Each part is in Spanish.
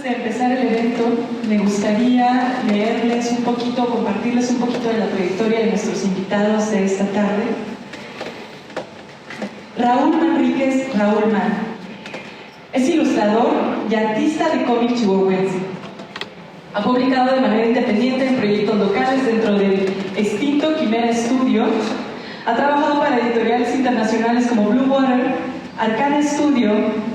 de empezar el evento, me gustaría leerles un poquito, compartirles un poquito de la trayectoria de nuestros invitados de esta tarde. Raúl Manríquez, Raúl Man, es ilustrador y artista de cómic chihuahuense. Ha publicado de manera independiente en proyectos locales dentro del extinto Quimera Studio. Ha trabajado para editoriales internacionales como Blue Water, Arcane Studio,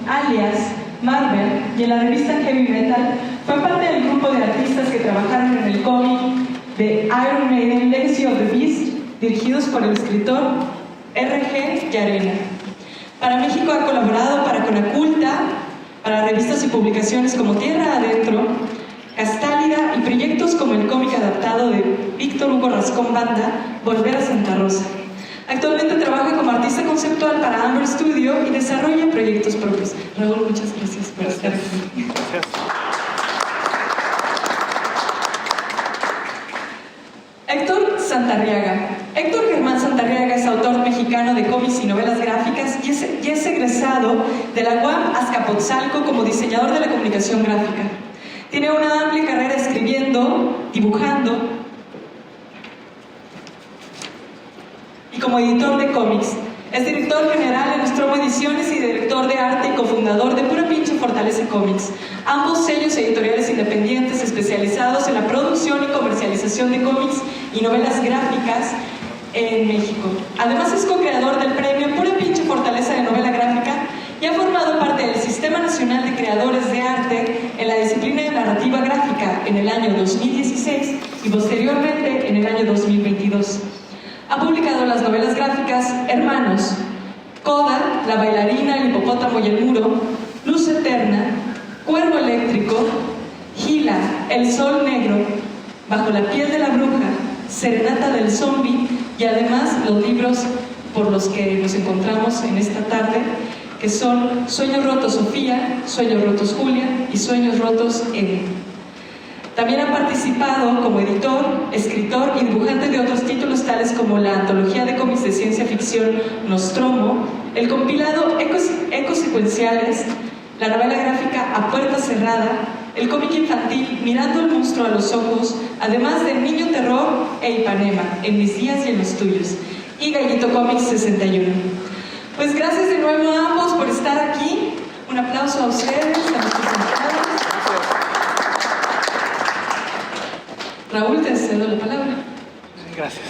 Alias, Marvel, y en la revista Heavy Metal fue parte del grupo de artistas que trabajaron en el cómic de Iron Maiden Legacy of the Beast, dirigidos por el escritor R.G. Llarena. Para México ha colaborado para Conaculta, para revistas y publicaciones como Tierra Adentro, Castálida y proyectos como el cómic adaptado de Víctor Hugo Rascón Banda, Volver a Santa Rosa. Actualmente trabaja como artista conceptual para Amber Studio y desarrolla proyectos propios. Raúl, muchas gracias por estar aquí. Gracias. Héctor Santarriaga. Héctor Germán Santarriaga es autor mexicano de cómics y novelas gráficas y es egresado de la UAM Azcapotzalco como diseñador de la comunicación gráfica. Tiene una amplia carrera escribiendo, dibujando y como editor de cómics. Es director general en Nostromo Ediciones y director de arte y cofundador de Pura Pinche Fortaleza Comics, ambos sellos editoriales independientes especializados en la producción y comercialización de cómics y novelas gráficas en México. Además es co-creador del premio Pura Pinche Fortaleza de Novela Gráfica y ha formado parte del Sistema Nacional de Creadores de Arte en la disciplina de narrativa gráfica en el año 2016 y posteriormente en el año 2022. Ha publicado las novelas gráficas Hermanos, Coda, La bailarina, el hipopótamo y el muro, Luz eterna, Cuervo eléctrico, Gila, El sol negro, Bajo la piel de la bruja, Serenata del zombie y además los libros por los que nos encontramos en esta tarde, que son Sueños rotos Sofía, Sueños rotos Julia y Sueños rotos Eve. También ha participado como editor, escritor y dibujante de otros títulos tales como la antología de cómics de ciencia ficción Nostromo, el compilado Ecos Secuenciales, la novela gráfica A Puerta Cerrada, el cómic infantil Mirando al monstruo a los ojos, además de Niño Terror e Ipanema, En mis días y en los tuyos, y Gallito Comics 61. Pues gracias de nuevo a ambos por estar aquí. Un aplauso a ustedes, a nuestros invitados. Raúl, te cedo la palabra. Gracias.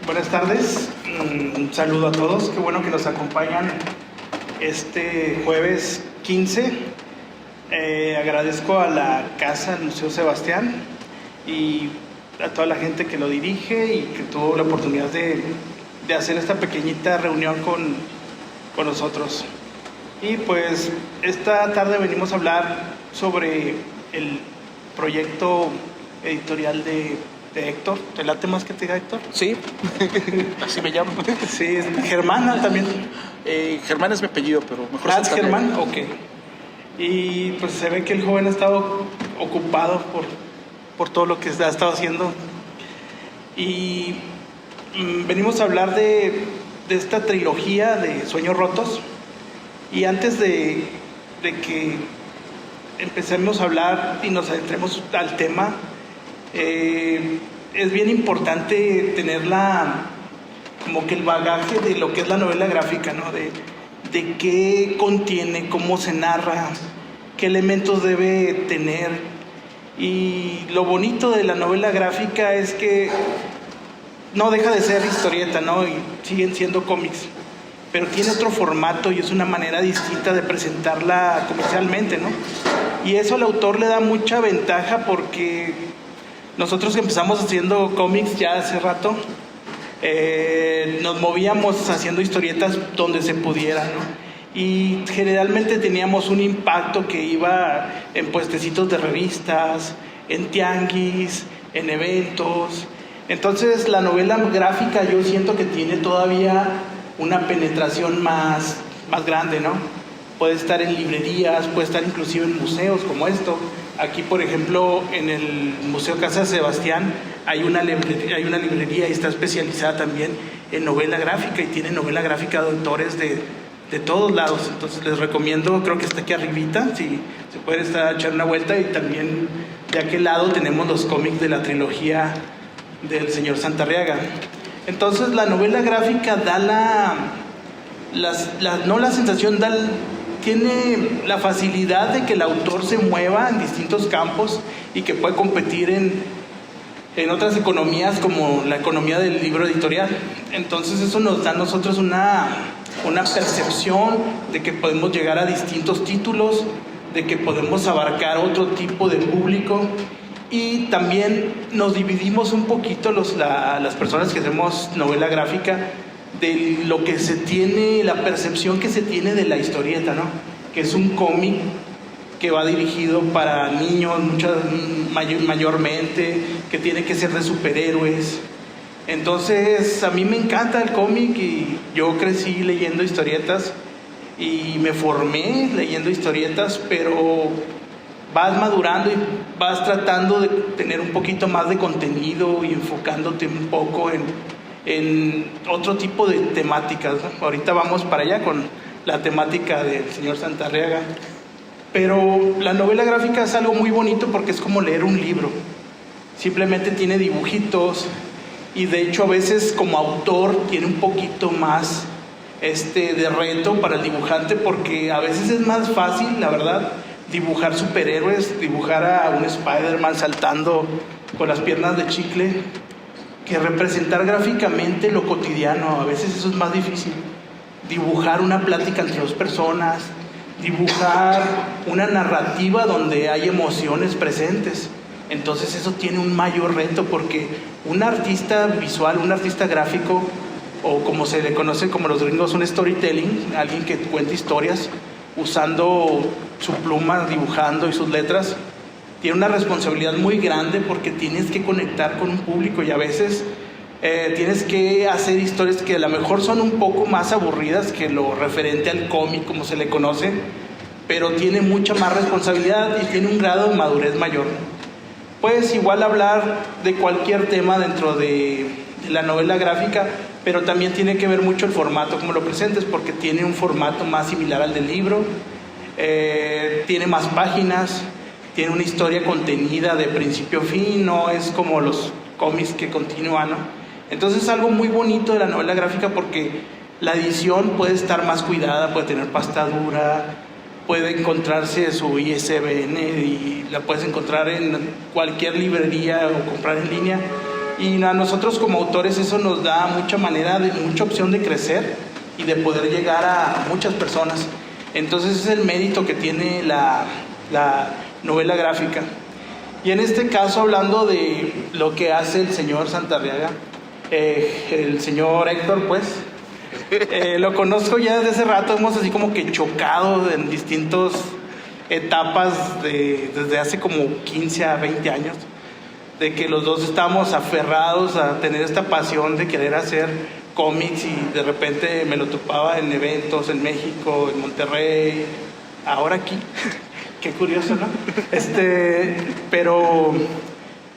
Buenas tardes, un saludo a todos. Qué bueno que nos acompañan este jueves 15. Agradezco a la casa del Museo Sebastián y a toda la gente que lo dirige y que tuvo la oportunidad de hacer esta pequeñita reunión con nosotros. Y pues esta tarde venimos a hablar sobre el proyecto editorial de Héctor. ¿Te late más que te diga Héctor? Sí, así me llamo. Sí, Germán también. Germán es mi apellido, pero mejor ¿Es Germán? Ok. Y pues se ve que el joven ha estado ocupado por todo lo que ha estado haciendo. Y venimos a hablar de esta trilogía de Sueños Rotos. Y antes de que empecemos a hablar y nos adentremos al tema, es bien importante tener como que el bagaje de lo que es la novela gráfica, ¿no? De qué contiene, cómo se narra, qué elementos debe tener. Y lo bonito de la novela gráfica es que no deja de ser historieta, ¿no? Y siguen siendo cómics, pero tiene otro formato y es una manera distinta de presentarla comercialmente, ¿no? Y eso al autor le da mucha ventaja porque nosotros que empezamos haciendo cómics ya hace rato, nos movíamos haciendo historietas donde se pudiera, ¿no? Y generalmente teníamos un impacto que iba en puestecitos de revistas, en tianguis, en eventos. Entonces la novela gráfica yo siento que tiene todavía una penetración más grande, ¿no? Puede estar en librerías, puede estar inclusive en museos como esto. Aquí, por ejemplo, en el Museo Casa Sebastián hay una librería y está especializada también en novela gráfica y tiene novela gráfica de autores de de todos lados. Entonces les recomiendo, creo que está aquí arribita, si se puede echar una vuelta. Y también de aquel lado tenemos los cómics de la trilogía del señor Santarriaga. Entonces la novela gráfica da no la sensación, tiene la facilidad de que el autor se mueva en distintos campos y que puede competir en otras economías, como la economía del libro editorial. Entonces eso nos da a nosotros una percepción de que podemos llegar a distintos títulos, de que podemos abarcar otro tipo de público. Y también nos dividimos un poquito las personas que hacemos novela gráfica de lo que se tiene, la percepción que se tiene de la historieta, ¿no? Que es un cómic que va dirigido para niños, mayormente, que tiene que ser de superhéroes. Entonces a mí me encanta el cómic y yo crecí leyendo historietas y me formé leyendo historietas, pero vas madurando y vas tratando de tener un poquito más de contenido y enfocándote un poco en otro tipo de temáticas, ¿no? Ahorita vamos para allá con la temática del señor Santarriaga. Pero la novela gráfica es algo muy bonito porque es como leer un libro. Simplemente tiene dibujitos y de hecho a veces como autor tiene un poquito más de reto para el dibujante, porque a veces es más fácil, la verdad, dibujar superhéroes, dibujar a un Spider-Man saltando con las piernas de chicle, que representar gráficamente lo cotidiano. A veces eso es más difícil. Dibujar una plática entre dos personas, dibujar una narrativa donde hay emociones presentes. Entonces eso tiene un mayor reto, porque un artista visual, un artista gráfico, o como se le conoce como los gringos, un storytelling, alguien que cuenta historias usando su pluma, dibujando y sus letras, tiene una responsabilidad muy grande porque tienes que conectar con un público y a veces tienes que hacer historias que a lo mejor son un poco más aburridas que lo referente al cómic como se le conoce, pero tiene mucha más responsabilidad y tiene un grado de madurez mayor. Puedes igual hablar de cualquier tema dentro de la novela gráfica, pero también tiene que ver mucho el formato como lo presentes, porque tiene un formato más similar al del libro, tiene más páginas, tiene una historia contenida de principio a fin, no es como los cómics que continúan, ¿no? Entonces es algo muy bonito de la novela gráfica porque la edición puede estar más cuidada, puede tener pasta dura, puede encontrarse su ISBN y la puedes encontrar en cualquier librería o comprar en línea. Y a nosotros como autores eso nos da mucha opción de crecer y de poder llegar a muchas personas. Entonces ese es el mérito que tiene la novela gráfica. Y en este caso, hablando de lo que hace el señor Santarriaga, el señor Héctor, pues, lo conozco ya desde hace rato, hemos así como que chocado en distintas etapas desde hace como 15 a 20 años, de que los dos estamos aferrados a tener esta pasión de querer hacer cómics y de repente me lo topaba en eventos en México, en Monterrey, ahora aquí. Qué curioso, ¿no? Pero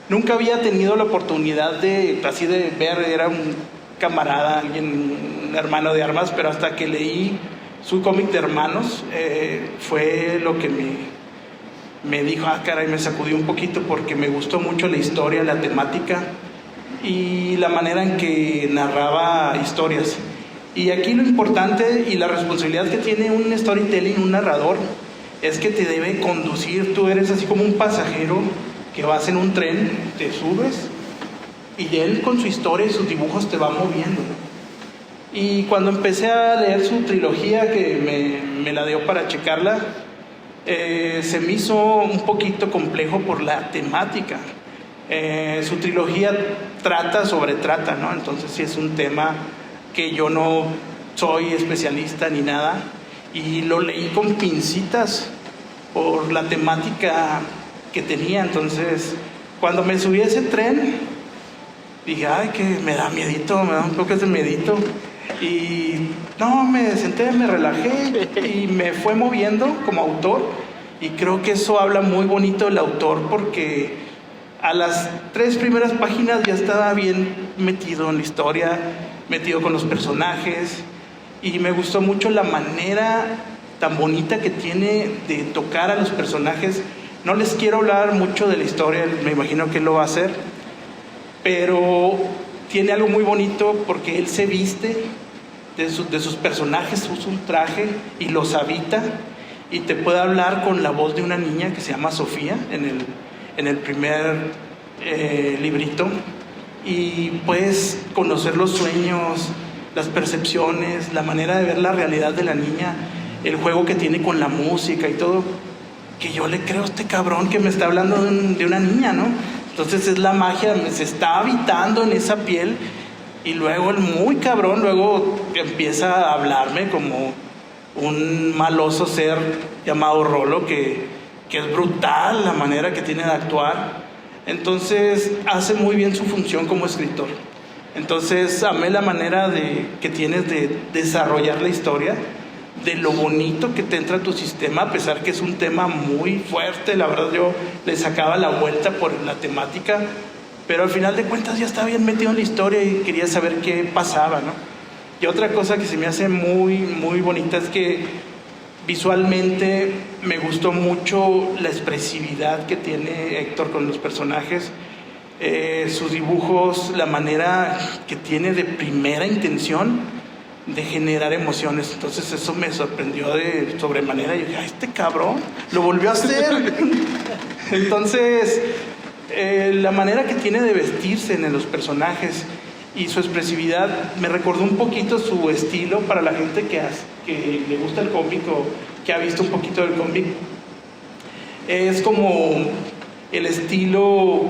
nunca había tenido la oportunidad de ver, era un camarada, un hermano de armas, pero hasta que leí su cómic de hermanos, fue lo que me dijo, caray, me sacudió un poquito porque me gustó mucho la historia, la temática y la manera en que narraba historias. Y aquí lo importante y la responsabilidad que tiene un storytelling, un narrador, es que te debe conducir. Tú eres así como un pasajero que vas en un tren, te subes y él con su historia y sus dibujos te va moviendo. Y cuando empecé a leer su trilogía, que me la dio para checarla, se me hizo un poquito complejo por la temática. Su trilogía trata, ¿no? Entonces sí es un tema que yo no soy especialista ni nada, y lo leí con pincitas por la temática que tenía. Entonces cuando me subí a ese tren dije, ay, que me da miedito, me da un poco de miedito, y no, me senté, me relajé y me fue moviendo como autor. Y creo que eso habla muy bonito del autor, porque a las 3 primeras páginas ya estaba bien metido en la historia, metido con los personajes, y me gustó mucho la manera tan bonita que tiene de tocar a los personajes. No les quiero hablar mucho de la historia, me imagino que él lo va a hacer, pero tiene algo muy bonito porque él se viste de sus personajes, usa un traje y los habita, y te puede hablar con la voz de una niña que se llama Sofía en el primer librito, y puedes conocer los sueños, las percepciones, la manera de ver la realidad de la niña, el juego que tiene con la música y todo, que yo le creo a este cabrón que me está hablando de una niña, ¿no? Entonces es la magia, se está habitando en esa piel, y luego el muy cabrón luego empieza a hablarme como un maloso ser llamado Rolo, que es brutal la manera que tiene de actuar. Entonces hace muy bien su función como escritor. Entonces amé la manera que tienes de desarrollar la historia, de lo bonito que te entra a tu sistema, a pesar que es un tema muy fuerte. La verdad yo le sacaba la vuelta por la temática, pero al final de cuentas ya estaba bien metido en la historia y quería saber qué pasaba, ¿no? Y otra cosa que se me hace muy, muy bonita es que visualmente me gustó mucho la expresividad que tiene Héctor con los personajes, sus dibujos, la manera que tiene de primera intención de generar emociones. Entonces eso me sorprendió de sobremanera. Yo dije, este cabrón lo volvió a hacer. Entonces la manera que tiene de vestirse en los personajes y su expresividad me recordó un poquito su estilo. Para la gente que le gusta el cómic o que ha visto un poquito del cómic, es como el estilo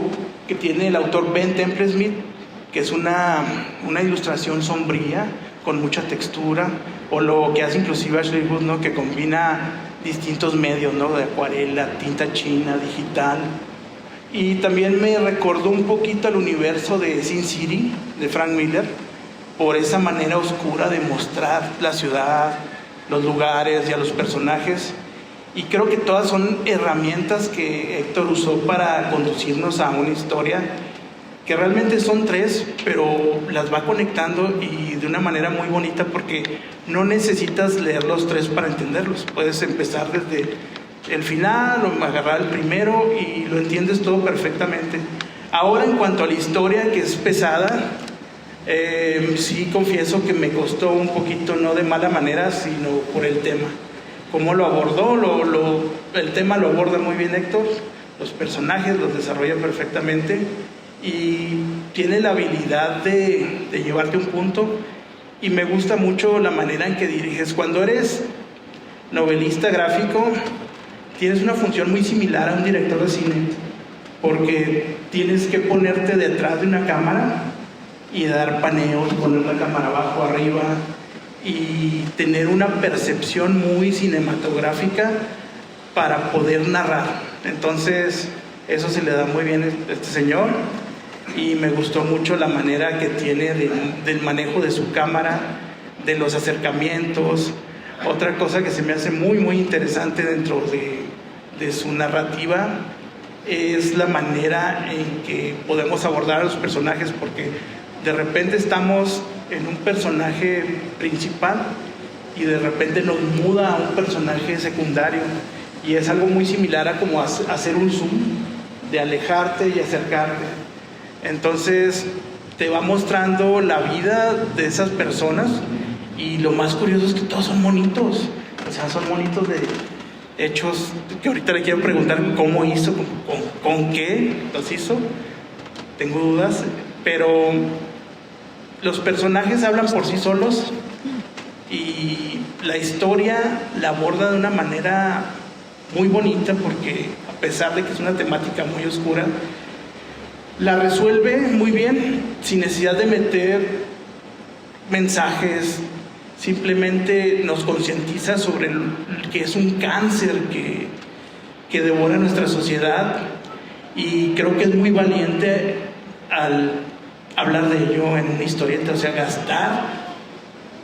que tiene el autor Ben Temple Smith, que es una ilustración sombría con mucha textura, o lo que hace inclusive Ashley Wood, ¿no? Que combina distintos medios, ¿no? De acuarela, tinta china, digital. Y también me recordó un poquito al universo de Sin City, de Frank Miller, por esa manera oscura de mostrar la ciudad, los lugares y a los personajes. Y creo que todas son herramientas que Héctor usó para conducirnos a una historia que realmente son tres, pero las va conectando y de una manera muy bonita, porque no necesitas leer los tres para entenderlos. Puedes empezar desde el final o agarrar el primero y lo entiendes todo perfectamente. Ahora, en cuanto a la historia, que es pesada, sí confieso que me costó un poquito, no de mala manera, sino por el tema. Cómo lo abordó, el tema lo aborda muy bien Héctor, los personajes los desarrolla perfectamente y tiene la habilidad de llevarte a un punto, y me gusta mucho la manera en que diriges. Cuando eres novelista gráfico, tienes una función muy similar a un director de cine, porque tienes que ponerte detrás de una cámara y dar paneos, poner la cámara abajo, arriba, y tener una percepción muy cinematográfica para poder narrar. Entonces eso se le da muy bien a este señor, y me gustó mucho la manera que tiene del manejo de su cámara, de los acercamientos. Otra cosa que se me hace muy muy interesante dentro de su narrativa es la manera en que podemos abordar a los personajes, porque de repente estamos en un personaje principal y de repente nos muda a un personaje secundario, y es algo muy similar a como hacer un zoom, de alejarte y acercarte. Entonces te va mostrando la vida de esas personas, y lo más curioso es que todos son monitos, o sea, son monitos de hechos que ahorita le quiero preguntar cómo hizo, con qué los hizo, tengo dudas, pero los personajes hablan por sí solos y la historia la aborda de una manera muy bonita, porque a pesar de que es una temática muy oscura, la resuelve muy bien, sin necesidad de meter mensajes. Simplemente nos concientiza sobre que es un cáncer que devora nuestra sociedad, y creo que es muy valiente al hablar de ello en una historieta. O sea, gastar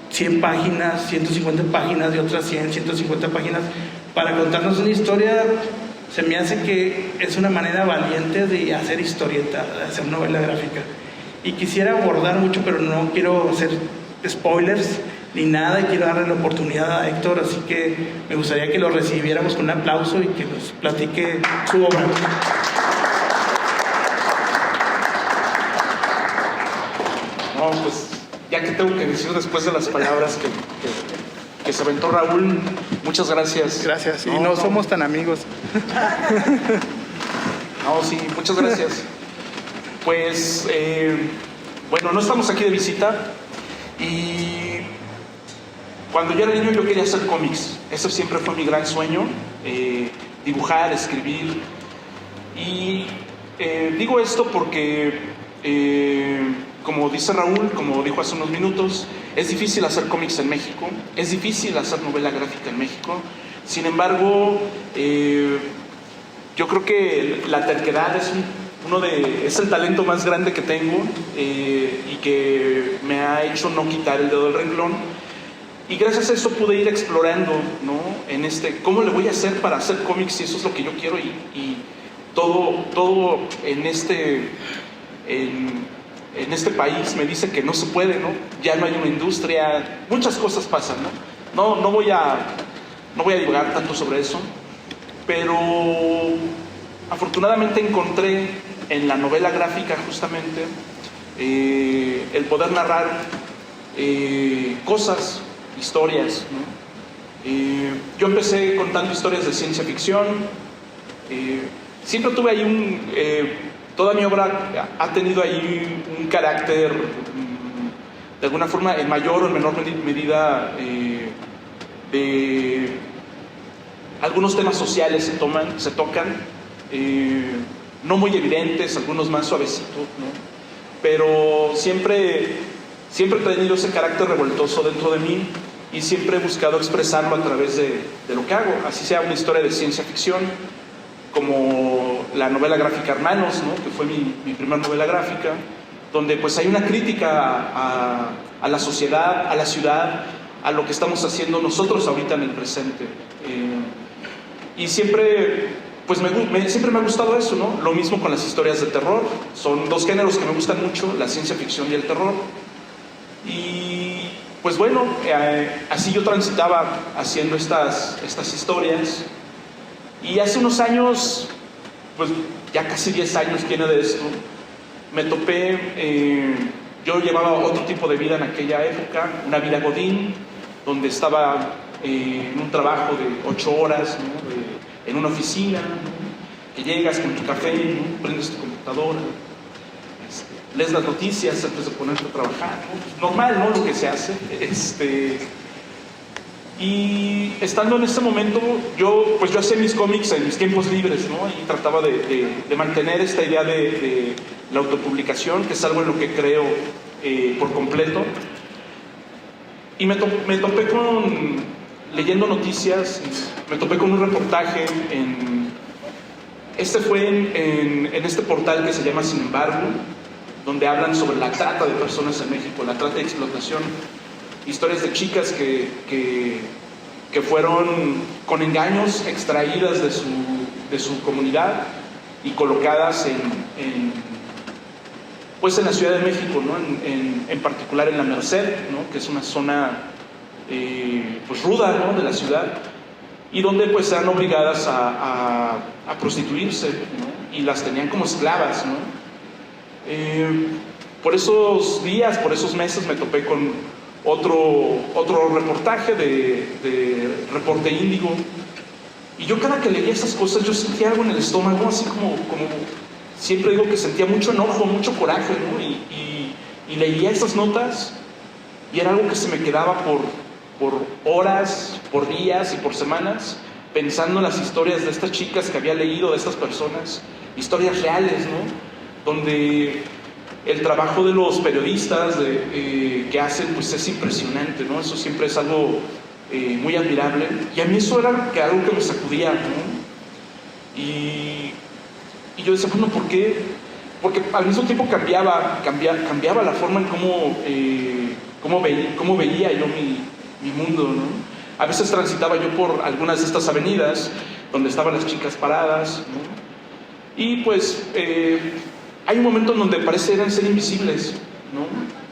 100 páginas, 150 páginas, de otras 100, 150 páginas para contarnos una historia, se me hace que es una manera valiente de hacer historieta, de hacer novela gráfica. Y quisiera abordar mucho, pero no quiero hacer spoilers, ni nada, y quiero darle la oportunidad a Héctor, así que me gustaría que lo recibiéramos con un aplauso y que nos platique su obra. No, pues ya que tengo que decir después de las palabras que se aventó Raúl, muchas gracias. Gracias, y no somos tan amigos. No, sí, muchas gracias. Pues, bueno, no estamos aquí de visita y cuando yo era niño yo quería hacer cómics. Ese siempre fue mi gran sueño, dibujar, escribir. Y digo esto porque, como dice Raúl, como dijo hace unos minutos, es difícil hacer cómics en México, es difícil hacer novela gráfica en México. Sin embargo, yo creo que la terquedad es el talento más grande que tengo, y que me ha hecho no quitar el dedo del renglón. Y gracias a eso pude ir explorando, ¿no? ¿Cómo le voy a hacer para hacer cómics si eso es lo que yo quiero? Y todo en este país me dice que no se puede, ¿no? Ya no hay una industria, muchas cosas pasan, ¿no? No voy a divagar tanto sobre eso, pero afortunadamente encontré en la novela gráfica justamente el poder narrar cosas, historias, ¿no? Yo empecé contando historias de ciencia ficción. Siempre tuve ahí toda mi obra ha tenido ahí un carácter, de alguna forma, en mayor o en menor medida, de algunos temas sociales se tocan, no muy evidentes, algunos más suavecitos, ¿no? Pero siempre he tenido ese carácter revoltoso dentro de mí y siempre he buscado expresarlo a través de lo que hago, así sea una historia de ciencia ficción, como la novela gráfica Hermanos, ¿no? Que fue mi primera novela gráfica, donde pues hay una crítica a la sociedad, a la ciudad, a lo que estamos haciendo nosotros ahorita en el presente. Y siempre, pues siempre me ha gustado eso, ¿no? Lo mismo con las historias de terror. Son dos géneros que me gustan mucho, la ciencia ficción y el terror. Y pues bueno, así yo transitaba haciendo estas historias. Y hace unos años, pues ya casi 10 años tiene de esto, me topé, yo llevaba otro tipo de vida en aquella época, una vida godín, donde estaba en un trabajo de 8 horas, ¿no? En una oficina, ¿no? Que llegas con tu café, ¿no? Prendes tu computadora, lees las noticias antes de ponerte a trabajar, ¿no? Normal, ¿no? Lo que se hace. Y estando en ese momento, yo hacía mis cómics en mis tiempos libres, ¿no? Y trataba de mantener esta idea de la autopublicación, que es algo en lo que creo por completo. Y me topé leyendo noticias, me topé con un reportaje fue en este portal que se llama Sin Embargo, donde hablan sobre la trata de personas en México, la trata y explotación. Historias de chicas que fueron con engaños extraídas de su comunidad y colocadas en la Ciudad de México, ¿no? En particular en la Merced, ¿no? Que es una zona pues ruda, ¿no? De la ciudad, y donde pues eran obligadas a prostituirse, ¿no? Y las tenían como esclavas, ¿no? Por esos días, por esos meses me topé con otro reportaje de Reporte Índigo, y yo cada que leía esas cosas yo sentía algo en el estómago, así como siempre digo que sentía mucho enojo, mucho coraje, ¿no? Y leía esas notas y era algo que se me quedaba por horas, por días y por semanas, pensando en las historias de estas chicas que había leído, de estas personas, historias reales, ¿no? Donde el trabajo de los periodistas que hacen, pues es impresionante, ¿no? Eso siempre es algo muy admirable, y a mí eso era algo que me sacudía, ¿no? Y yo decía, bueno, ¿por qué? Porque al mismo tiempo cambiaba la forma en cómo veía yo mi mundo, ¿no? A veces transitaba yo por algunas de estas avenidas donde estaban las chicas paradas, ¿no? Y pues hay un momento en donde parecen ser invisibles, ¿no?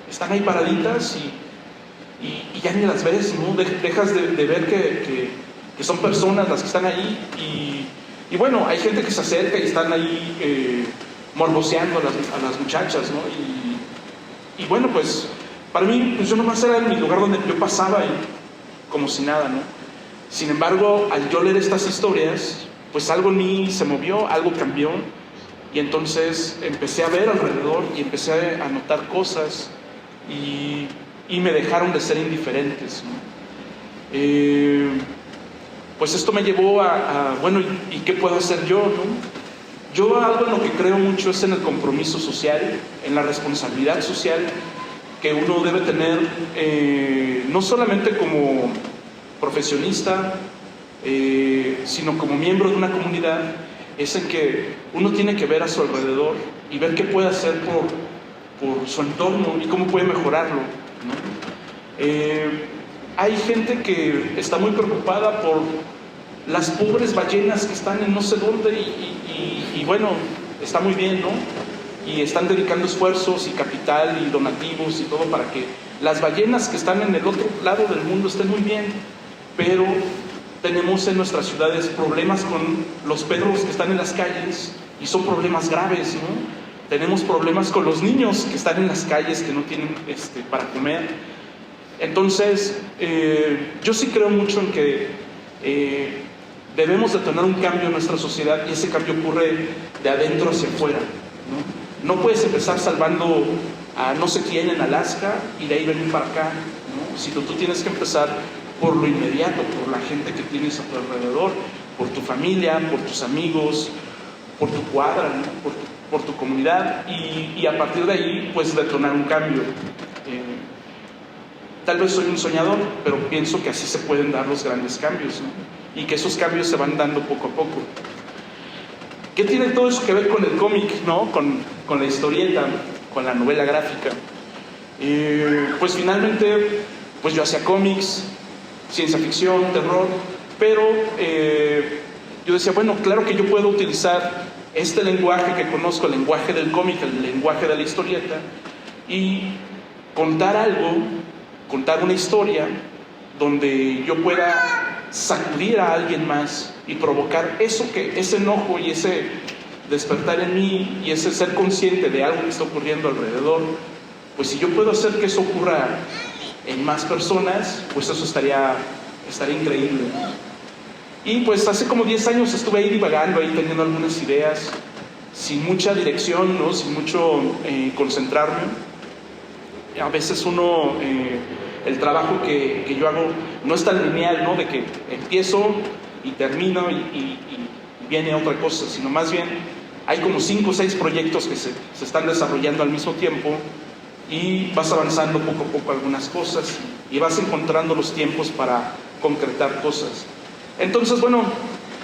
Están ahí paraditas y ya ni las ves, ¿no? Dejas de ver que son personas las que están ahí, y bueno, hay gente que se acerca y están ahí morboseando a las muchachas, ¿no? Y bueno, pues para mí, pues yo nomás era en mi lugar donde yo pasaba y como si nada, ¿no? Sin embargo, al yo leer estas historias, pues algo en mí se movió, algo cambió, y entonces empecé a ver alrededor y empecé a notar cosas, y me dejaron de ser indiferentes, ¿no? Pues esto me llevó bueno, ¿y qué puedo hacer yo, no? Yo algo en lo que creo mucho es en el compromiso social, en la responsabilidad social que uno debe tener, no solamente como profesionista, sino como miembro de una comunidad. Es en que uno tiene que ver a su alrededor y ver qué puede hacer por su entorno y cómo puede mejorarlo, ¿no? Hay gente que está muy preocupada por las pobres ballenas que están en no sé dónde, y bueno, está muy bien, ¿no? Y están dedicando esfuerzos y capital y donativos y todo para que las ballenas que están en el otro lado del mundo estén muy bien, pero tenemos en nuestras ciudades problemas con los perros que están en las calles, y son problemas graves, ¿no? Tenemos problemas con los niños que están en las calles, que no tienen para comer. Entonces, yo sí creo mucho en que debemos de tener un cambio en nuestra sociedad, y ese cambio ocurre de adentro hacia afuera, ¿no? No puedes empezar salvando a no sé quién en Alaska y de ahí venir para acá, ¿no? Sino tú tienes que empezar por lo inmediato, por la gente que tienes a tu alrededor, por tu familia, por tus amigos, por tu cuadra, ¿no? por tu comunidad, y a partir de ahí pues detonar un cambio. Tal vez soy un soñador, pero pienso que así se pueden dar los grandes cambios, ¿no? Y que esos cambios se van dando poco a poco. ¿Qué tiene todo eso que ver con el cómic, ¿no? Con la historieta, con la novela gráfica? Pues finalmente, pues yo hacía cómics, ciencia ficción, terror, pero yo decía, bueno, claro que yo puedo utilizar este lenguaje que conozco, el lenguaje del cómic, el lenguaje de la historieta, y contar algo, contar una historia donde yo pueda sacudir a alguien más y provocar ese enojo y ese despertar en mí y ese ser consciente de algo que está ocurriendo alrededor. Pues si yo puedo hacer que eso ocurra en más personas, pues eso estaría increíble. Y pues hace como 10 años estuve ahí divagando, ahí teniendo algunas ideas, sin mucha dirección, ¿no? Sin mucho concentrarme. A veces el trabajo que yo hago no es tan lineal, ¿no? De que empiezo y termino y viene otra cosa, sino más bien hay como 5 o 6 proyectos que se están desarrollando al mismo tiempo, y vas avanzando poco a poco algunas cosas y vas encontrando los tiempos para concretar cosas. Entonces, bueno,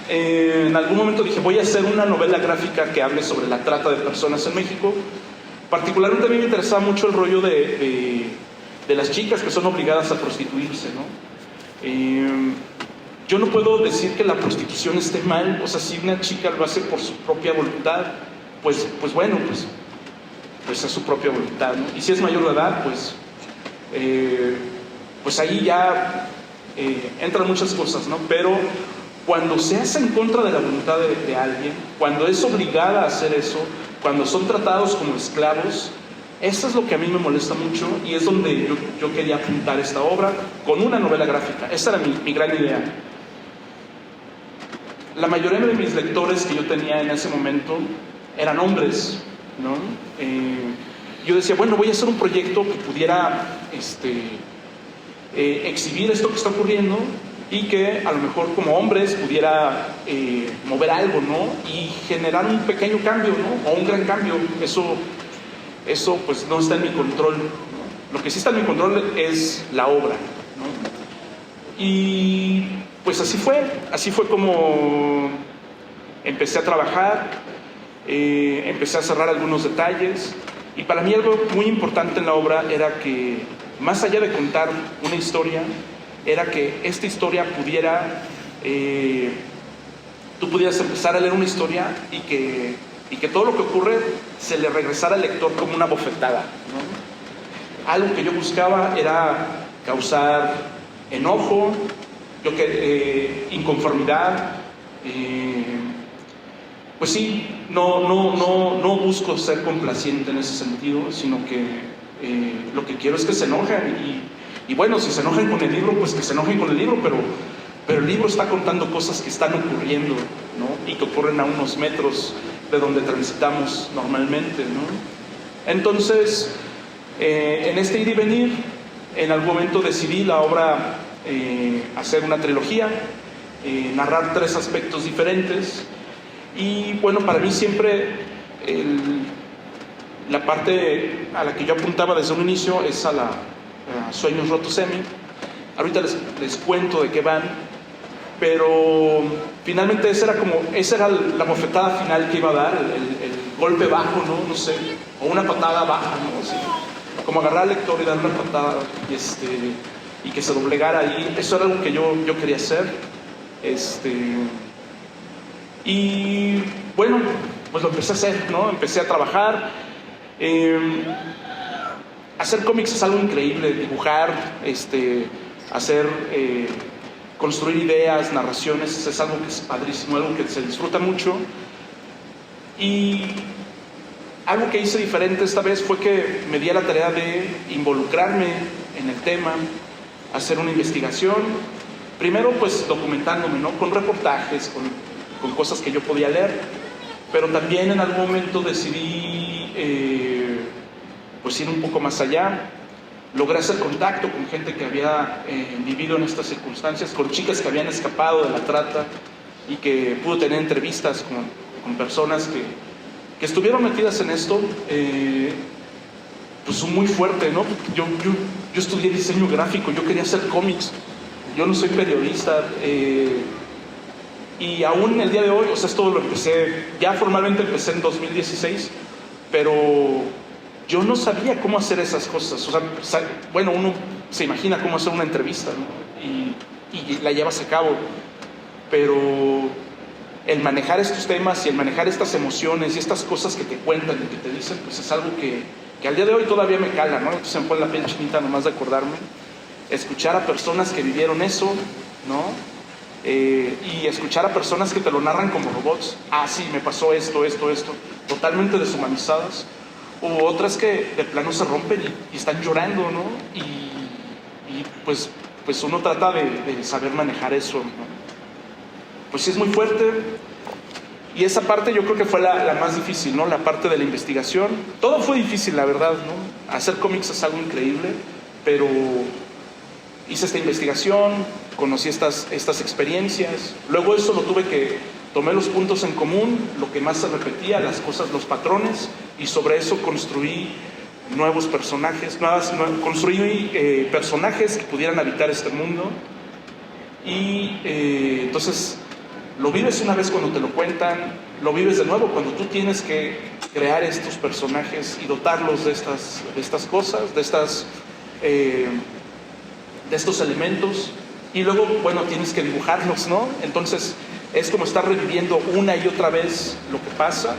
en algún momento dije, voy a hacer una novela gráfica que hable sobre la trata de personas en México. Particularmente a mí me interesaba mucho el rollo de las chicas que son obligadas a prostituirse, ¿no? Yo no puedo decir que la prostitución esté mal. O sea, si una chica lo hace por su propia voluntad, pues bueno, pues es su propia voluntad, ¿no? Y si es mayor de edad, pues ahí ya entran muchas cosas, ¿no? Pero cuando se hace en contra de la voluntad de alguien, cuando es obligada a hacer eso, cuando son tratados como esclavos, eso es lo que a mí me molesta mucho, y es donde yo quería apuntar esta obra con una novela gráfica. Esa era mi gran idea. La mayoría de mis lectores que yo tenía en ese momento eran hombres, ¿no? Yo decía, bueno, voy a hacer un proyecto que pudiera exhibir esto que está ocurriendo, y que a lo mejor como hombres pudiera mover algo, ¿no? Y generar un pequeño cambio, ¿no? O un gran cambio. Eso pues no está en mi control, ¿no? Lo que sí está en mi control es la obra, ¿no? Y pues así fue como empecé a trabajar, empecé a cerrar algunos detalles, y para mí algo muy importante en la obra era que, más allá de contar una historia, era que esta historia pudiera, tú pudieras empezar a leer una historia y que todo lo que ocurre se le regresara al lector como una bofetada, ¿no? Algo que yo buscaba era causar enojo, inconformidad. Pues sí, no busco ser complaciente en ese sentido, sino que lo que quiero es que se enojen. Y bueno, si se enojan con el libro, pues que se enojen con el libro, pero el libro está contando cosas que están ocurriendo, ¿no? Y que ocurren a unos metros de donde transitamos normalmente, ¿no? Entonces, en este ir y venir, en algún momento decidí la obra hacer una trilogía, narrar 3 aspectos diferentes. Y bueno, para mí siempre la parte a la que yo apuntaba desde un inicio es a Sueños Rotos Emi. Ahorita les cuento de qué van, pero finalmente esa era la bofetada final que iba a dar, el golpe bajo, ¿no? No sé, o una patada baja, ¿no? Así, como agarrar al lector y darle una patada y que se doblegara ahí. Eso era algo que yo quería hacer. Y bueno, pues lo empecé a hacer, ¿no? Empecé a trabajar. Hacer cómics es algo increíble, dibujar, construir ideas, narraciones, es algo que es padrísimo, algo que se disfruta mucho. Y algo que hice diferente esta vez fue que me di a la tarea de involucrarme en el tema, hacer una investigación, primero pues documentándome, ¿no? Con reportajes, con cosas que yo podía leer, pero también en algún momento decidí pues ir un poco más allá. Logré hacer contacto con gente que había vivido en estas circunstancias, con chicas que habían escapado de la trata y que pude tener entrevistas con personas que estuvieron metidas en esto. Pues muy fuerte, ¿no? Yo estudié diseño gráfico, yo quería hacer cómics, yo no soy periodista, y aún el día de hoy, o sea, esto lo empecé, ya formalmente empecé en 2016, pero yo no sabía cómo hacer esas cosas. O sea, bueno, uno se imagina cómo hacer una entrevista, ¿no? Y la llevas a cabo, pero el manejar estos temas y el manejar estas emociones y estas cosas que te cuentan y que te dicen, pues es algo que al día de hoy todavía me cala, ¿no? Entonces me pone la piel chinita nomás de acordarme. Escuchar a personas que vivieron eso, ¿no? Y escuchar a personas que te lo narran como robots. Ah, sí, me pasó esto, totalmente deshumanizadas. O otras que de plano se rompen y están llorando, ¿no? Y pues uno trata de saber manejar eso, ¿no? Pues sí, es muy fuerte. Y esa parte yo creo que fue la más difícil, ¿no? La parte de la investigación. Todo fue difícil, la verdad, ¿no? Hacer cómics es algo increíble, pero hice esta investigación, conocí estas experiencias. Luego eso tomé los puntos en común, lo que más se repetía, las cosas, los patrones, y sobre eso construí nuevos personajes, construí personajes que pudieran habitar este mundo. Y entonces lo vives una vez cuando te lo cuentan, lo vives de nuevo cuando tú tienes que crear estos personajes y dotarlos de estas cosas, de estos elementos, y luego, bueno, tienes que dibujarlos, ¿no? Entonces es como estar reviviendo una y otra vez lo que pasa,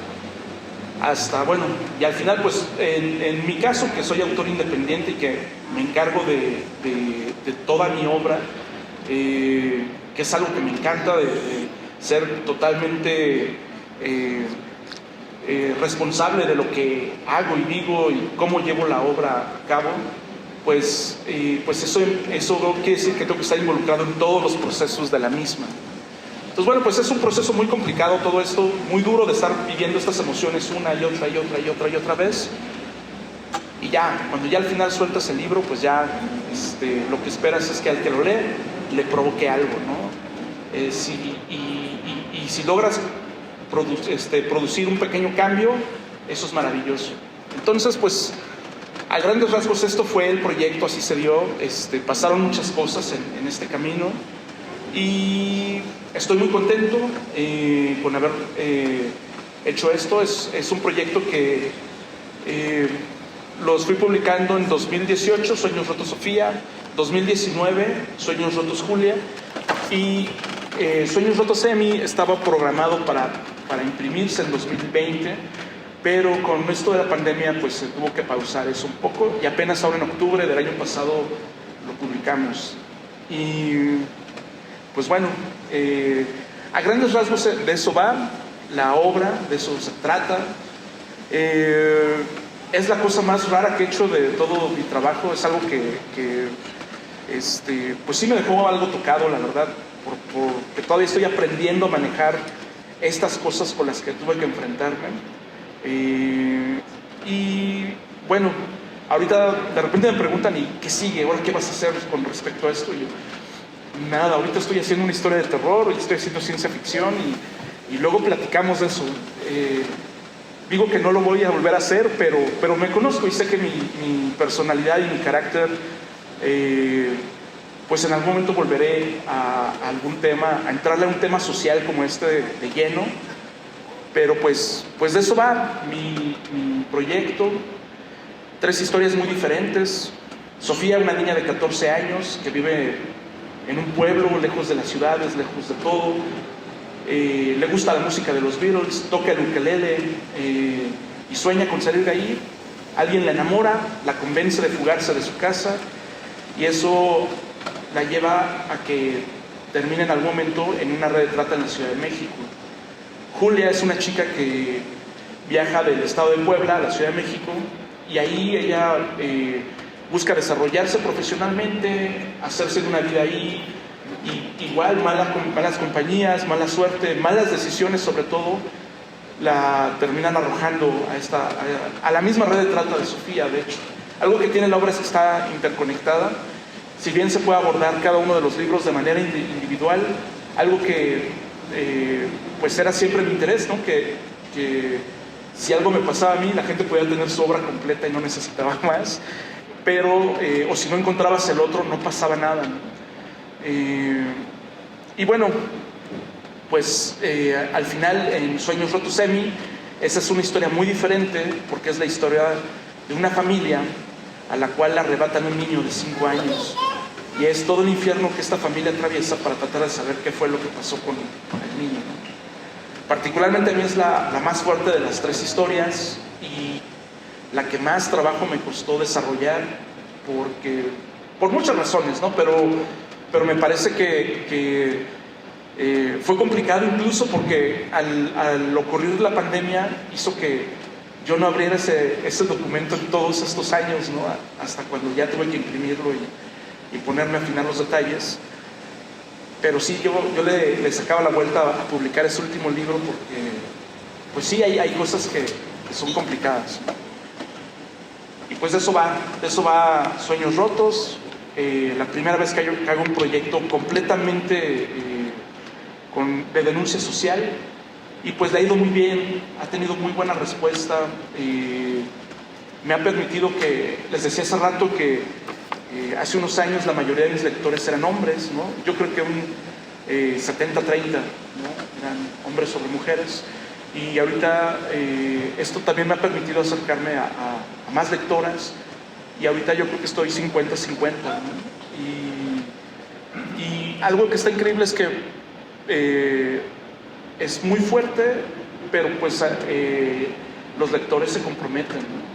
hasta, bueno, y al final, pues, en mi caso, que soy autor independiente y que me encargo de toda mi obra, que es algo que me encanta, de ser totalmente responsable de lo que hago y digo y cómo llevo la obra a cabo, pues eso quiere decir que tengo que estar involucrado en todos los procesos de la misma. Entonces, bueno, pues es un proceso muy complicado todo esto, muy duro de estar viviendo estas emociones una y otra vez. Y ya, cuando ya al final sueltas el libro, pues ya lo que esperas es que al que lo lee le provoque algo, ¿no? Y si logras producir un pequeño cambio, eso es maravilloso. Entonces, pues, a grandes rasgos esto fue el proyecto, así se dio. Pasaron muchas cosas en este camino y estoy muy contento con haber hecho esto. Es un proyecto que los fui publicando en 2018, Sueños Rotos Sofía, 2019, Sueños Rotos Julia, y Sueños Rotos Emi estaba programado para imprimirse en 2020, pero con esto de la pandemia pues se tuvo que pausar eso un poco, y apenas ahora en octubre del año pasado lo publicamos. Y pues bueno, a grandes rasgos de eso va la obra, de eso se trata. Es la cosa más rara que he hecho de todo mi trabajo, es algo que pues sí me dejó algo tocado, la verdad, porque todavía estoy aprendiendo a manejar estas cosas con las que tuve que enfrentarme. Y bueno, ahorita de repente me preguntan, ¿y qué sigue? ¿Ahora qué vas a hacer con respecto a esto? Y yo, nada, ahorita estoy haciendo una historia de terror, y estoy haciendo ciencia ficción, y luego platicamos de eso. Digo que no lo voy a volver a hacer, pero me conozco y sé que mi personalidad y mi carácter, pues en algún momento volveré a algún tema, a entrarle a un tema social como este de lleno. Pero pues de eso va mi proyecto. 3 historias muy diferentes. Sofía, una niña de 14 años que vive en un pueblo, lejos de las ciudades, lejos de todo. Le gusta la música de los Beatles, toca el ukelele y sueña con salir de ahí. Alguien la enamora, la convence de fugarse de su casa, y eso la lleva a que termine en algún momento en una red de trata en la Ciudad de México. Julia es una chica que viaja del estado de Puebla a la Ciudad de México, y ahí ella busca desarrollarse profesionalmente, hacerse de una vida ahí. Y igual malas compañías, mala suerte, malas decisiones sobre todo, la terminan arrojando a la misma red de trata de Sofía. De hecho, algo que tiene la obra es que está interconectada. Si bien se puede abordar cada uno de los libros de manera individual, algo que pues era siempre mi interés, ¿no? Que si algo me pasaba a mí, la gente podía tener su obra completa y no necesitaba más, pero o si no encontrabas el otro, no pasaba nada, ¿no? Y bueno, pues al final en Sueños Rotos Emi, esa es una historia muy diferente, porque es la historia de una familia a la cual le arrebatan un niño de 5 años, y es todo el infierno que esta familia atraviesa para tratar de saber qué fue lo que pasó con el niño, ¿no? Particularmente a mí es la más fuerte de las 3 historias, y la que más trabajo me costó desarrollar, por muchas razones, ¿no? Pero me parece que fue complicado, incluso porque al ocurrir la pandemia hizo que yo no abriera ese documento en todos estos años, ¿no? Hasta cuando ya tuve que imprimirlo y ponerme a afinar los detalles. Pero sí, yo le sacaba la vuelta a publicar ese último libro, porque pues sí, hay cosas que son complicadas. Y pues de eso va Sueños Rotos. La primera vez que hago un proyecto completamente de denuncia social, y pues le ha ido muy bien, ha tenido muy buena respuesta. Me ha permitido les decía hace rato que hace unos años la mayoría de mis lectores eran hombres, ¿no? Yo creo que un 70-30, ¿no? Eran hombres sobre mujeres, y ahorita esto también me ha permitido acercarme a más lectoras. Y ahorita yo creo que estoy 50-50, ¿no? Y algo que está increíble es que es muy fuerte, pero pues los lectores se comprometen, ¿no?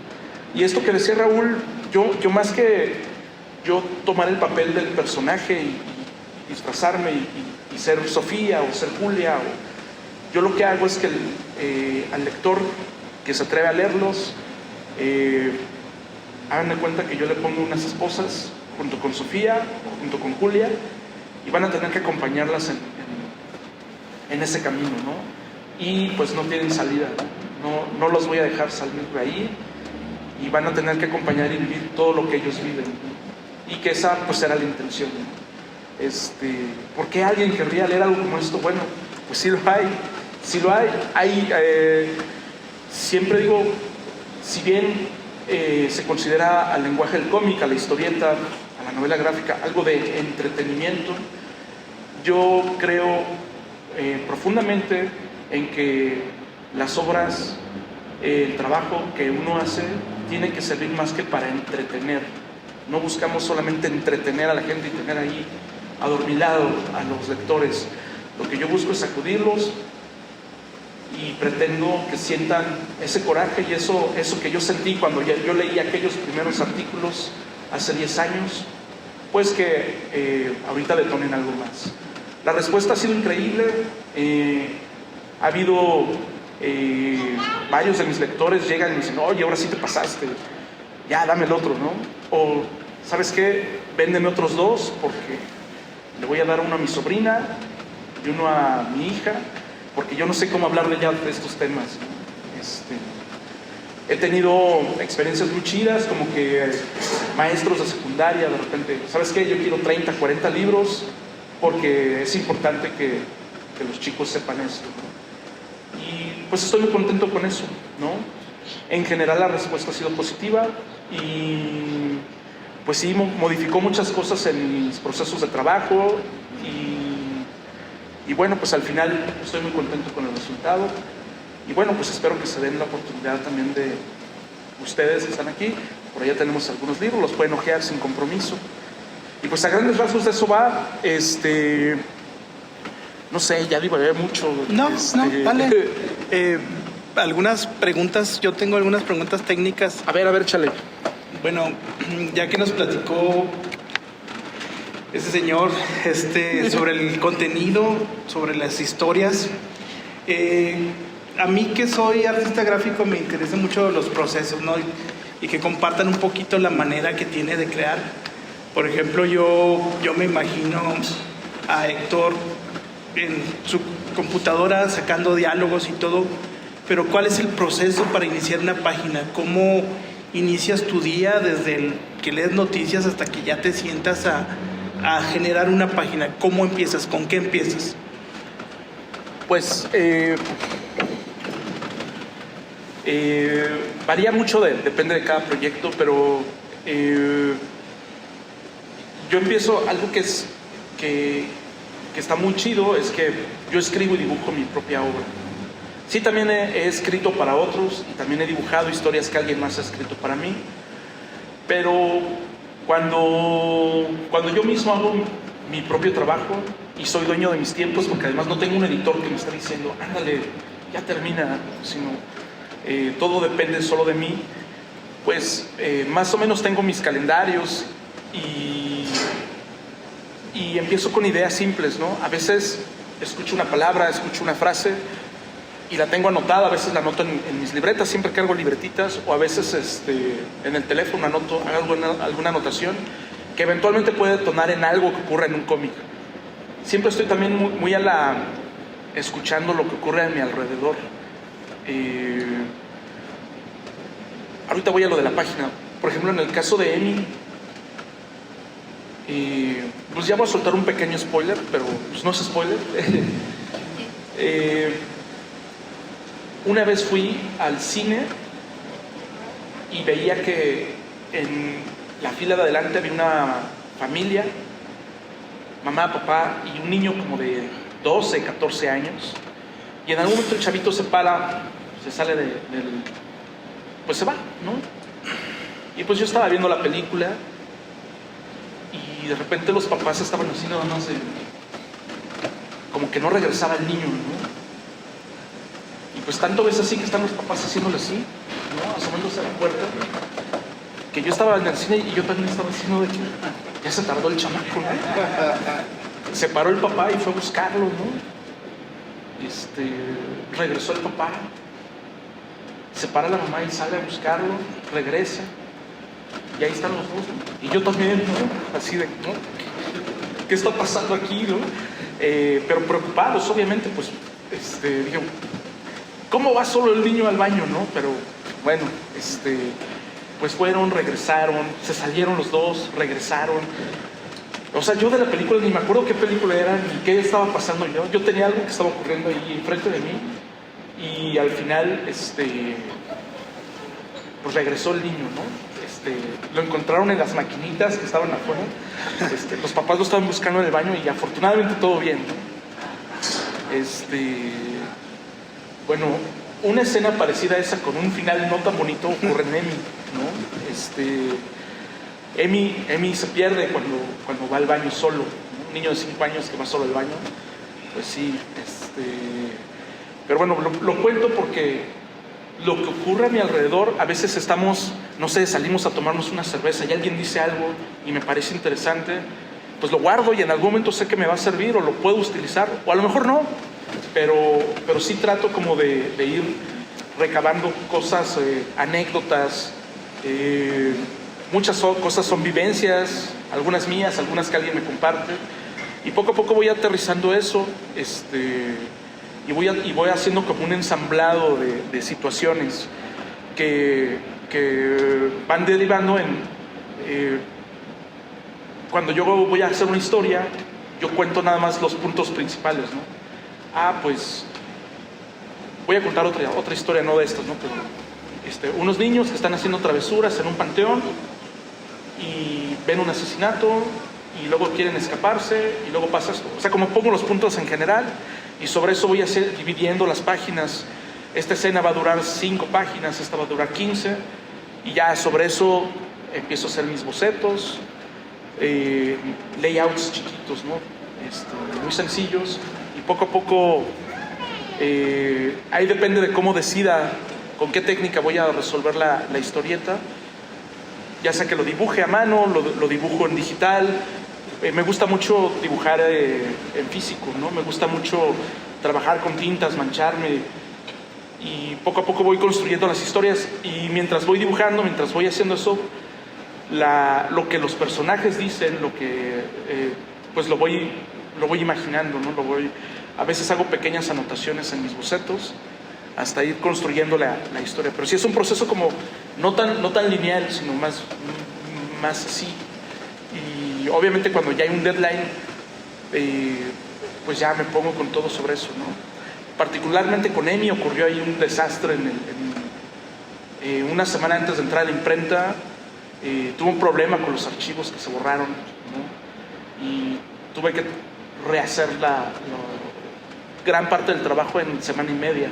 Y esto que decía Raúl, yo más que yo tomar el papel del personaje y disfrazarme y ser Sofía o ser Julia, yo lo que hago es que al lector que se atreve a leerlos, hagan de cuenta que yo le pongo unas esposas junto con Sofía o junto con Julia, y van a tener que acompañarlas en ese camino, ¿no? Y pues no tienen salida, no los voy a dejar salir de ahí, y van a tener que acompañar y vivir todo lo que ellos viven, ¿no? Y que esa pues era la intención, ¿no? ¿Por qué alguien querría leer algo como esto? Bueno, pues sí lo hay. Siempre digo, si bien se considera al lenguaje del cómic, a la historieta, a la novela gráfica, algo de entretenimiento, yo creo profundamente en que las obras, el trabajo que uno hace, tiene que servir más que para entretener. No buscamos solamente entretener a la gente y tener ahí adormilado a los lectores. Lo que yo busco es sacudirlos, y pretendo que sientan ese coraje y eso que yo sentí cuando yo leí aquellos primeros artículos hace 10 años, pues que ahorita detonen algo más. La respuesta ha sido increíble. Ha habido varios de mis lectores llegan y dicen, oye, ahora sí te pasaste, ya dame el otro, ¿no? O, ¿sabes qué? Véndeme otros 2 porque le voy a dar uno a mi sobrina y uno a mi hija, porque yo no sé cómo hablarle ya de estos temas, ¿no? He tenido experiencias muy chidas, como que maestros de secundaria de repente, ¿sabes qué? Yo quiero 30, 40 libros porque es importante que los chicos sepan esto, ¿no? Y pues estoy muy contento con eso, ¿no? En general la respuesta ha sido positiva y pues sí, modificó muchas cosas en mis procesos de trabajo y bueno, pues al final estoy muy contento con el resultado. Y bueno, pues espero que se den la oportunidad también de ustedes que están aquí. Por allá tenemos algunos libros, los pueden hojear sin compromiso. Y pues a grandes rasgos de eso va. No sé, ya divagué mucho. No, dale. Algunas preguntas, yo tengo algunas preguntas técnicas. A ver, chale. Bueno, ya que nos platicó ese señor sobre el contenido, sobre las historias, a mí que soy artista gráfico me interesan mucho los procesos, ¿no? Y que compartan un poquito la manera que tiene de crear. Por ejemplo, yo me imagino a Héctor en su computadora sacando diálogos y todo, pero ¿cuál es el proceso para iniciar una página? ¿Cómo inicias tu día desde el que lees noticias hasta que ya te sientas a generar una página? ¿Cómo empiezas? ¿Con qué empiezas? Pues varía mucho, depende de cada proyecto, pero yo empiezo algo que está muy chido, es que yo escribo y dibujo mi propia obra. Sí, también he escrito para otros y también he dibujado historias que alguien más ha escrito para mí, pero cuando yo mismo hago mi propio trabajo y soy dueño de mis tiempos, porque además no tengo un editor que me está diciendo, ándale, ya termina, sino todo depende solo de mí, pues más o menos tengo mis calendarios y empiezo con ideas simples, ¿no? A veces escucho una palabra, escucho una frase y la tengo anotada, a veces la anoto en mis libretas, siempre cargo libretitas, o a veces en el teléfono hago alguna anotación que eventualmente puede detonar en algo que ocurra en un cómic. Siempre estoy también muy escuchando lo que ocurre a mi alrededor. Ahorita voy a lo de la página. Por ejemplo, en el caso de Emi, pues ya voy a soltar un pequeño spoiler, pero pues no es spoiler. Una vez fui al cine y veía que en la fila de adelante había una familia, mamá, papá y un niño como de 12, 14 años, y en algún momento el chavito se para, se sale pues se va, ¿no? Y pues yo estaba viendo la película y de repente los papás estaban así nada más como que no regresaba el niño, ¿no? Y pues tanto ves así que están los papás haciéndole así, ¿no? Asomándose a la puerta, que yo estaba en el cine y yo también estaba haciendo de que ya se tardó el chamaco, ¿no? Se paró el papá y fue a buscarlo, ¿no? Regresó el papá, se para la mamá y sale a buscarlo, regresa y ahí están los dos, ¿no? Y yo también, ¿no? Así de, ¿no? ¿Qué está pasando aquí, no? Pero preocupados, obviamente, pues, dije, ¿cómo va solo el niño al baño, no? Pero, bueno, pues fueron, regresaron, se salieron los dos, regresaron. O sea, yo de la película ni me acuerdo qué película era, ni qué estaba pasando yo. Yo tenía algo que estaba ocurriendo ahí enfrente de mí y al final, pues regresó el niño, ¿no? Lo encontraron en las maquinitas que estaban afuera. Los papás lo estaban buscando en el baño y afortunadamente todo bien, ¿no? Bueno, una escena parecida a esa con un final no tan bonito ocurre en Emi, ¿no? Emi se pierde cuando va al baño solo, ¿no? Un niño de 5 años que va solo al baño, pues sí, pero bueno, lo cuento porque lo que ocurre a mi alrededor, a veces estamos no sé, salimos a tomarnos una cerveza y alguien dice algo y me parece interesante, pues lo guardo y en algún momento sé que me va a servir o lo puedo utilizar, o a lo mejor no, pero sí trato como de ir recabando cosas, anécdotas, muchas cosas son vivencias, algunas mías, algunas que alguien me comparte, y poco a poco voy aterrizando eso, y voy haciendo como un ensamblado de situaciones que van derivando en... cuando yo voy a hacer una historia, yo cuento nada más los puntos principales, ¿no? Pues voy a contar otra historia, no de estas, ¿no? Pero unos niños que están haciendo travesuras en un panteón y ven un asesinato y luego quieren escaparse y luego pasa esto. O sea, como pongo los puntos en general y sobre eso voy a hacer dividiendo las páginas. Esta escena va a durar 5 páginas, esta va a durar 15 y ya sobre eso empiezo a hacer mis bocetos, layouts chiquitos, ¿no? Muy sencillos, y poco a poco ahí depende de cómo decida con qué técnica voy a resolver la historieta, ya sea que lo dibuje a mano, lo dibujo en digital. Me gusta mucho dibujar en físico, ¿no? Me gusta mucho trabajar con tintas, mancharme, y poco a poco voy construyendo las historias, y mientras voy dibujando, mientras voy haciendo eso, lo que los personajes dicen, pues lo voy imaginando, ¿no? A veces hago pequeñas anotaciones en mis bocetos hasta ir construyendo la historia, pero sí es un proceso como no tan lineal, sino más así. Y obviamente cuando ya hay un deadline, pues ya me pongo con todo sobre eso, ¿no? Particularmente con Emi ocurrió ahí un desastre una semana antes de entrar a la imprenta. Tuve un problema con los archivos que se borraron, ¿no? Y tuve que rehacer gran parte del trabajo en semana y media.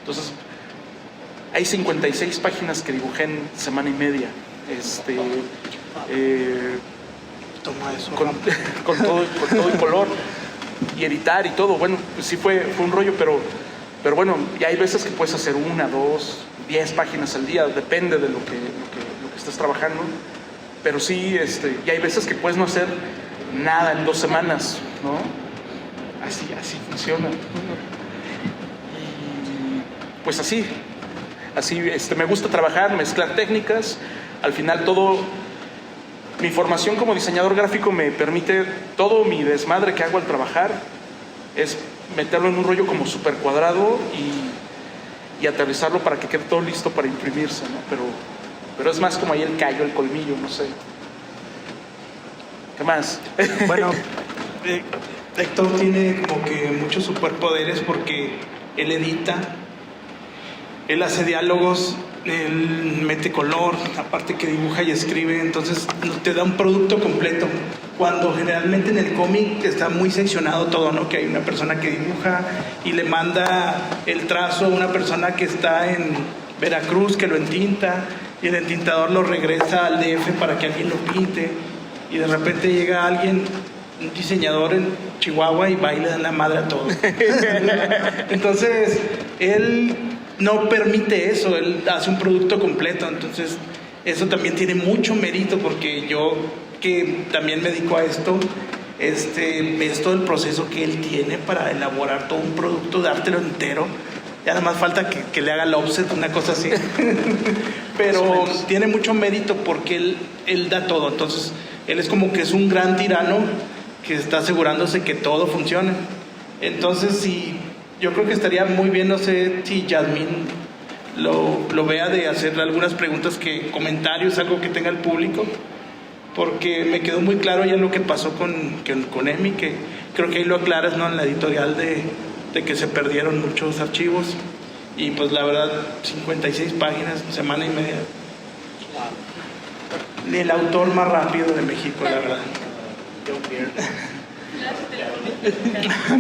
Entonces hay 56 páginas que dibujé en semana y media, Toma eso. con todo el color y editar y todo. Bueno, pues sí fue un rollo, pero bueno, y hay veces que puedes hacer 1, 2, 10 páginas al día, depende de lo que estés trabajando, pero sí, y hay veces que puedes no hacer nada en 2 semanas, ¿no? Así funciona. Y pues así, me gusta trabajar, mezclar técnicas. Al final mi formación como diseñador gráfico me permite, todo mi desmadre que hago al trabajar es meterlo en un rollo como súper cuadrado y aterrizarlo para que quede todo listo para imprimirse, ¿no? Pero es más como ahí el callo, el colmillo, no sé. ¿Qué más? Bueno, Héctor tiene como que muchos superpoderes porque él edita, él hace diálogos, él mete color, aparte que dibuja y escribe, entonces te da un producto completo. Cuando generalmente en el cómic está muy seccionado todo, ¿no? Que hay una persona que dibuja y le manda el trazo a una persona que está en Veracruz que lo entinta, y el entintador lo regresa al DF para que alguien lo pinte, y de repente llega alguien, un diseñador en Chihuahua, y va y le da la madre a todo. Entonces él no permite eso, él hace un producto completo. Entonces eso también tiene mucho mérito, porque yo, que también me dedico a esto, ves todo el proceso que él tiene para elaborar todo un producto, dártelo entero. Ya nada más falta que le haga el offset, una cosa así. Pero tiene mucho mérito porque él da todo. Entonces él es como que es un gran tirano que está asegurándose que todo funcione. Entonces sí, yo creo que estaría muy bien, no sé si Yasmín lo vea, de hacerle algunas preguntas, comentarios, algo que tenga el público, porque me quedó muy claro ya lo que pasó con Emi, que creo que ahí lo aclaras, ¿no? En la editorial de que se perdieron muchos archivos, y pues la verdad 56 páginas, semana y media. El autor más rápido de México, la verdad.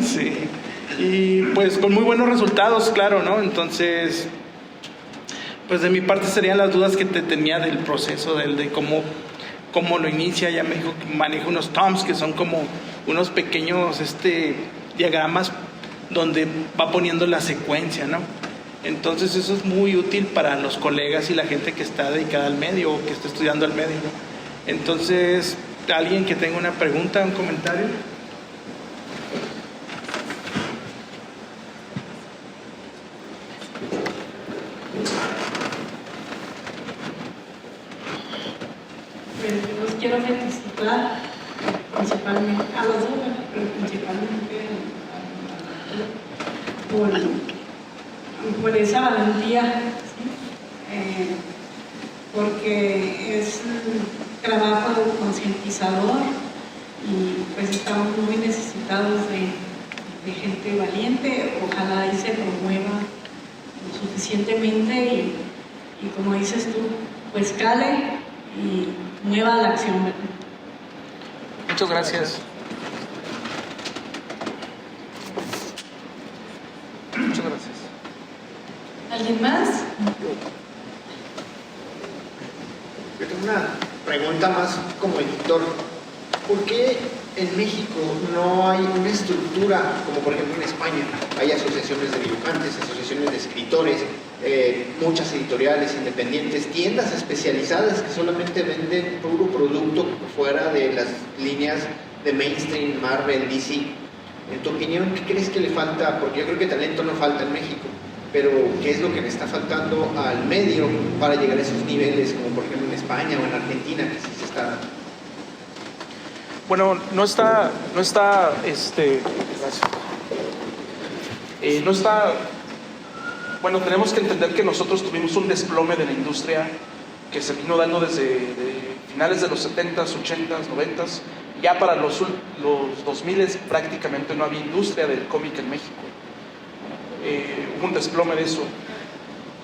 Sí. Y pues con muy buenos resultados, claro, ¿no? Entonces, pues de mi parte serían las dudas que te tenía del proceso, de cómo lo inicia. Ya me dijo que maneja unos toms, que son como unos pequeños diagramas donde va poniendo la secuencia, ¿no? Entonces eso es muy útil para los colegas y la gente que está dedicada al medio o que está estudiando al medio, ¿no? Entonces, alguien que tenga una pregunta, un comentario. Los quiero felicitar principalmente a los dos, pero principalmente por esa valentía, ¿sí? Porque es un trabajo concientizador y pues estamos muy necesitados de gente valiente. Ojalá y se promueva lo suficientemente y como dices tú, pues cale y mueva la acción. Muchas gracias. Muchas gracias. ¿Alguien más? Yo tengo una pregunta más como editor. ¿Por qué en México no hay una estructura, como por ejemplo en España? Hay asociaciones de dibujantes, asociaciones de escritores, muchas editoriales independientes, tiendas especializadas que solamente venden puro producto fuera de las líneas de mainstream, Marvel, DC. En tu opinión, ¿qué crees que le falta? Porque yo creo que talento no falta en México, pero ¿qué es lo que le está faltando al medio para llegar a esos niveles, como por ejemplo en España o en Argentina, que sí se está... Bueno, no está, bueno, tenemos que entender que nosotros tuvimos un desplome de la industria que se vino dando desde finales de los 70s, 80s, 90s, ya para los 2000s prácticamente no había industria del cómic en México. Hubo un desplome de eso.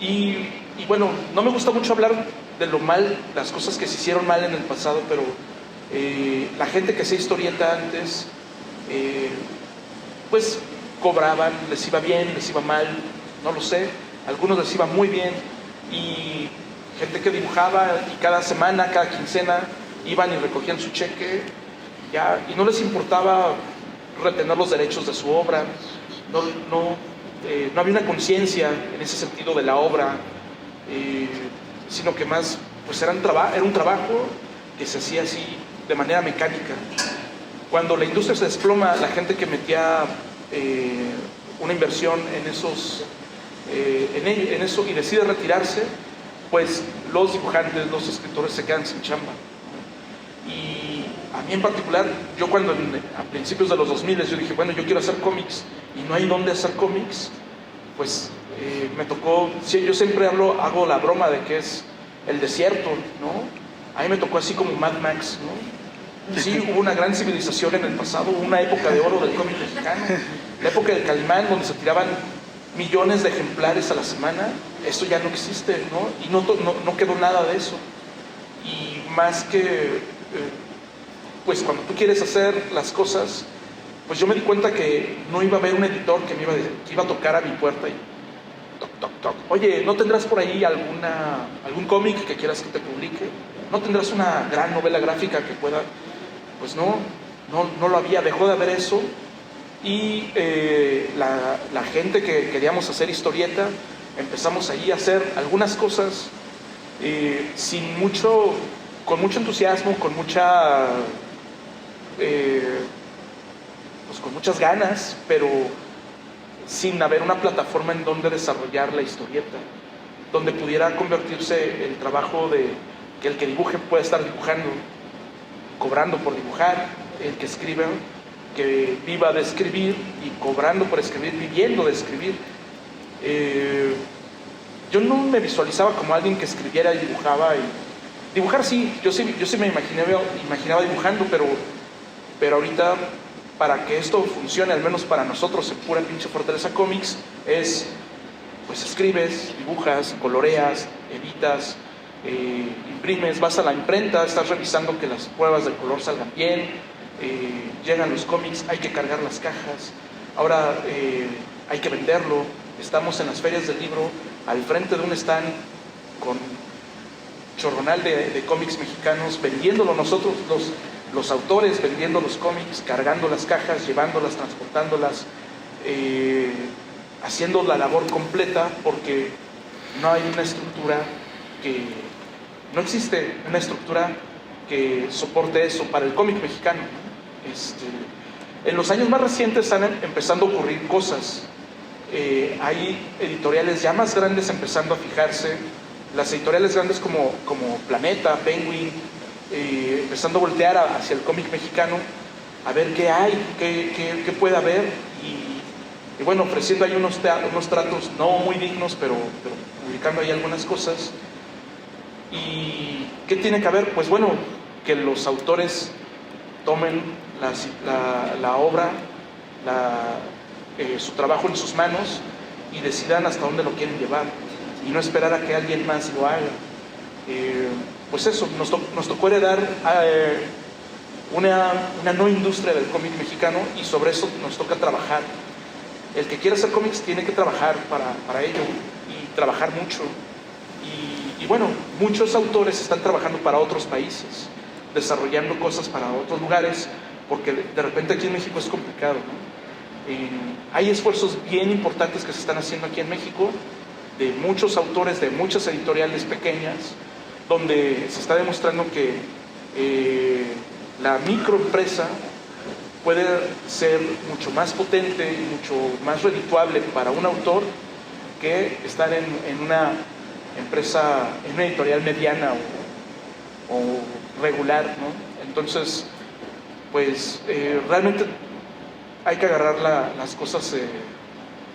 Y bueno, no me gusta mucho hablar de lo mal, las cosas que se hicieron mal en el pasado, pero la gente que hacía historieta antes, pues cobraban, les iba bien, les iba mal, no lo sé, algunos les iba muy bien, y gente que dibujaba y cada semana, cada quincena iban y recogían su cheque ya, y no les importaba retener los derechos de su obra, no había una conciencia en ese sentido de la obra, sino que más pues era un trabajo que se hacía así de manera mecánica. Cuando la industria se desploma, la gente que metía una inversión en eso y decide retirarse, pues los dibujantes, los escritores se quedan sin chamba. Y a mí en particular, yo cuando a principios de los 2000 yo dije, bueno, yo quiero hacer cómics y no hay dónde hacer cómics, pues me tocó, yo siempre hago la broma de que es el desierto, ¿no? A mí me tocó así como Mad Max, ¿no? Sí, hubo una gran civilización en el pasado, una época de oro del cómic mexicano, la época del Calimán, donde se tiraban millones de ejemplares a la semana. Eso ya no existe, ¿no? Y no quedó nada de eso. Y más que, pues cuando tú quieres hacer las cosas, pues yo me di cuenta que no iba a haber un editor que iba a tocar a mi puerta y toc, toc, toc. Oye, ¿no tendrás por ahí algún cómic que quieras que te publique? ¿No tendrás una gran novela gráfica que pueda...? Pues no lo había, dejó de haber eso. Y la gente que queríamos hacer historieta, empezamos ahí a hacer algunas cosas con mucho entusiasmo, con muchas ganas, pero sin haber una plataforma en donde desarrollar la historieta, donde pudiera convertirse el trabajo de que el que dibuje pueda estar dibujando, cobrando por dibujar, el que escribe, que viva de escribir y cobrando por escribir, viviendo de escribir. Yo no me visualizaba como alguien que escribiera y dibujaba. Dibujar sí, yo sí me imaginaba dibujando, pero ahorita para que esto funcione, al menos para nosotros en Pura Pinche Fortaleza Comics, pues escribes, dibujas, coloreas, editas, imprimes, vas a la imprenta, estás revisando que las pruebas de color salgan bien, llegan los cómics, hay que cargar las cajas, ahora hay que venderlo. Estamos en las ferias del libro al frente de un stand con chorronal de cómics mexicanos, vendiéndolo nosotros, los autores vendiendo los cómics, cargando las cajas, llevándolas, transportándolas. haciendo la labor completa, porque no hay una estructura no existe una estructura que soporte eso para el cómic mexicano. En los años más recientes están empezando a ocurrir cosas. Hay editoriales ya más grandes empezando a fijarse, las editoriales grandes como Planeta, Penguin, empezando a voltear hacia el cómic mexicano, a ver qué hay, qué puede haber, y bueno, ofreciendo ahí unos tratos no muy dignos, pero publicando ahí algunas cosas. ¿Y qué tiene que haber? Pues bueno, que los autores tomen la obra, su trabajo en sus manos, y decidan hasta dónde lo quieren llevar, y no esperar a que alguien más lo haga. Pues eso, nos tocó heredar una no industria del cómic mexicano, y sobre eso nos toca trabajar. El que quiera hacer cómics tiene que trabajar para ello, y trabajar mucho. Y bueno, muchos autores están trabajando para otros países, desarrollando cosas para otros lugares, porque de repente aquí en México es complicado, ¿no? Hay esfuerzos bien importantes que se están haciendo aquí en México, de muchos autores, de muchas editoriales pequeñas, donde se está demostrando que la microempresa puede ser mucho más potente y mucho más redituable para un autor que estar en una empresa, en una editorial mediana o regular, ¿no? Entonces, pues realmente hay que agarrar las cosas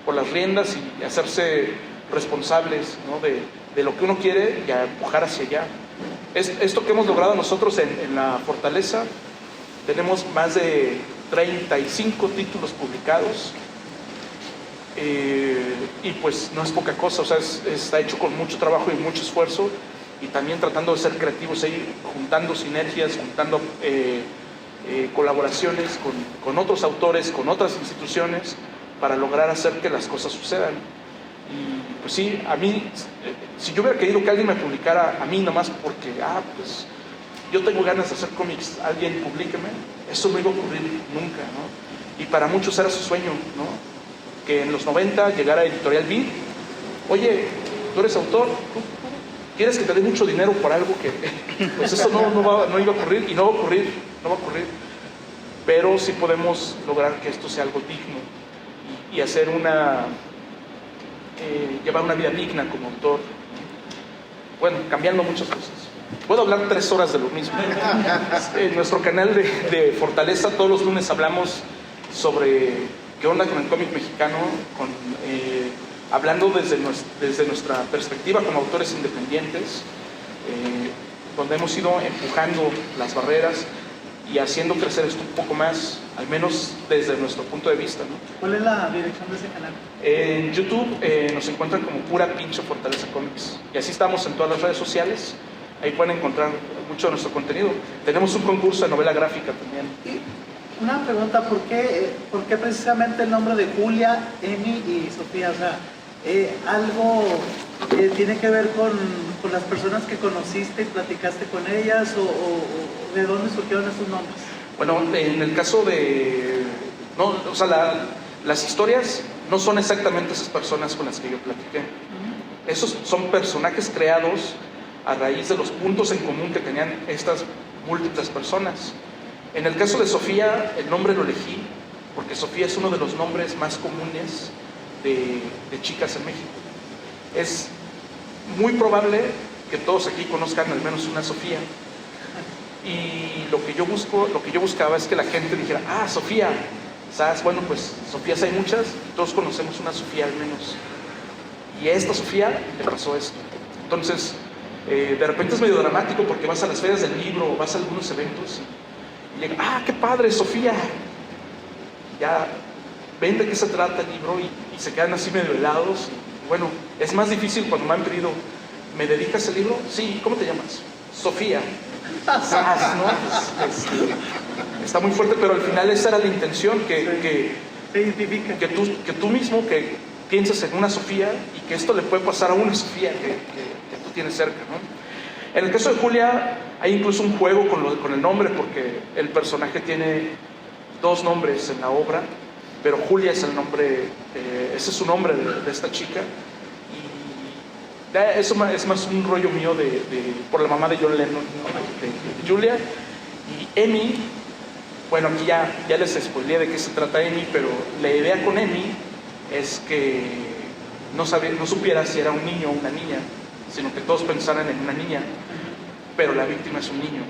por las riendas y hacerse responsables, ¿no? de lo que uno quiere, y a empujar hacia allá. Esto que hemos logrado nosotros en la Fortaleza, tenemos más de 35 títulos publicados, y pues no es poca cosa, o sea, está hecho con mucho trabajo y mucho esfuerzo, y también tratando de ser creativos ahí, juntando sinergias, juntando colaboraciones con otros autores, con otras instituciones, para lograr hacer que las cosas sucedan. Y pues sí, a mí, si yo hubiera querido que alguien me publicara a mí nomás porque, pues yo tengo ganas de hacer cómics, alguien publíqueme, eso no iba a ocurrir nunca, ¿no? Y para muchos era su sueño, ¿no? Que en los 90 llegara Editorial Vid, oye, tú eres autor, ¿quieres que te dé mucho dinero por algo que...? Pues eso no iba a ocurrir, y no va a ocurrir, pero sí podemos lograr que esto sea algo digno, y hacer llevar una vida digna como autor. Bueno, cambiando muchas cosas. Puedo hablar 3 horas de lo mismo. En nuestro canal de Fortaleza, todos los lunes hablamos sobre qué onda con el cómic mexicano, hablando desde nuestra perspectiva como autores independientes, donde hemos ido empujando las barreras y haciendo crecer esto un poco más, al menos desde nuestro punto de vista, ¿no? ¿Cuál es la dirección de ese canal? En YouTube nos encuentran como pura pinche Fortaleza Comics, y así estamos en todas las redes sociales. Ahí pueden encontrar mucho de nuestro contenido. Tenemos un concurso de novela gráfica también. Y una pregunta, ¿por qué precisamente el nombre de Julia, Emi y Sofía? O sea, ¿algo tiene que ver con las personas que conociste y platicaste con ellas, o de dónde surgieron esos nombres? Bueno, en el caso las historias no son exactamente esas personas con las que yo platiqué. Esos son personajes creados a raíz de los puntos en común que tenían estas múltiples personas. En el caso de Sofía, el nombre lo elegí porque Sofía es uno de los nombres más comunes de chicas en México. Es muy probable que todos aquí conozcan al menos una Sofía, y lo que yo buscaba es que la gente dijera, Sofía, ¿sabes? Bueno, pues Sofías hay muchas, y todos conocemos una Sofía al menos, y a esta Sofía le pasó esto. Entonces, de repente es medio dramático porque vas a las ferias del libro o vas a algunos eventos y llegan, qué padre, Sofía, ya ven de qué se trata el libro, y se quedan así medio helados. Y bueno, es más difícil cuando me han pedido, ¿me dedicas el libro? Sí, ¿cómo te llamas? Sofía. ¿No? Está muy fuerte, pero al final esa era la intención, que tú mismo que pienses en una Sofía, y que esto le puede pasar a una Sofía que tú tienes cerca, ¿no? En el caso de Julia hay incluso un juego con el nombre, porque el personaje tiene 2 nombres en la obra, pero Julia es el nombre, ese es su nombre de esta chica. Y eso es más un rollo mío por la mamá de John Lennon, ¿no? de Julia. Y Emi, bueno, aquí ya les spoileé de qué se trata Emi, pero la idea con Emi es que no supiera si era un niño o una niña, sino que todos pensaran en una niña, pero la víctima es un niño.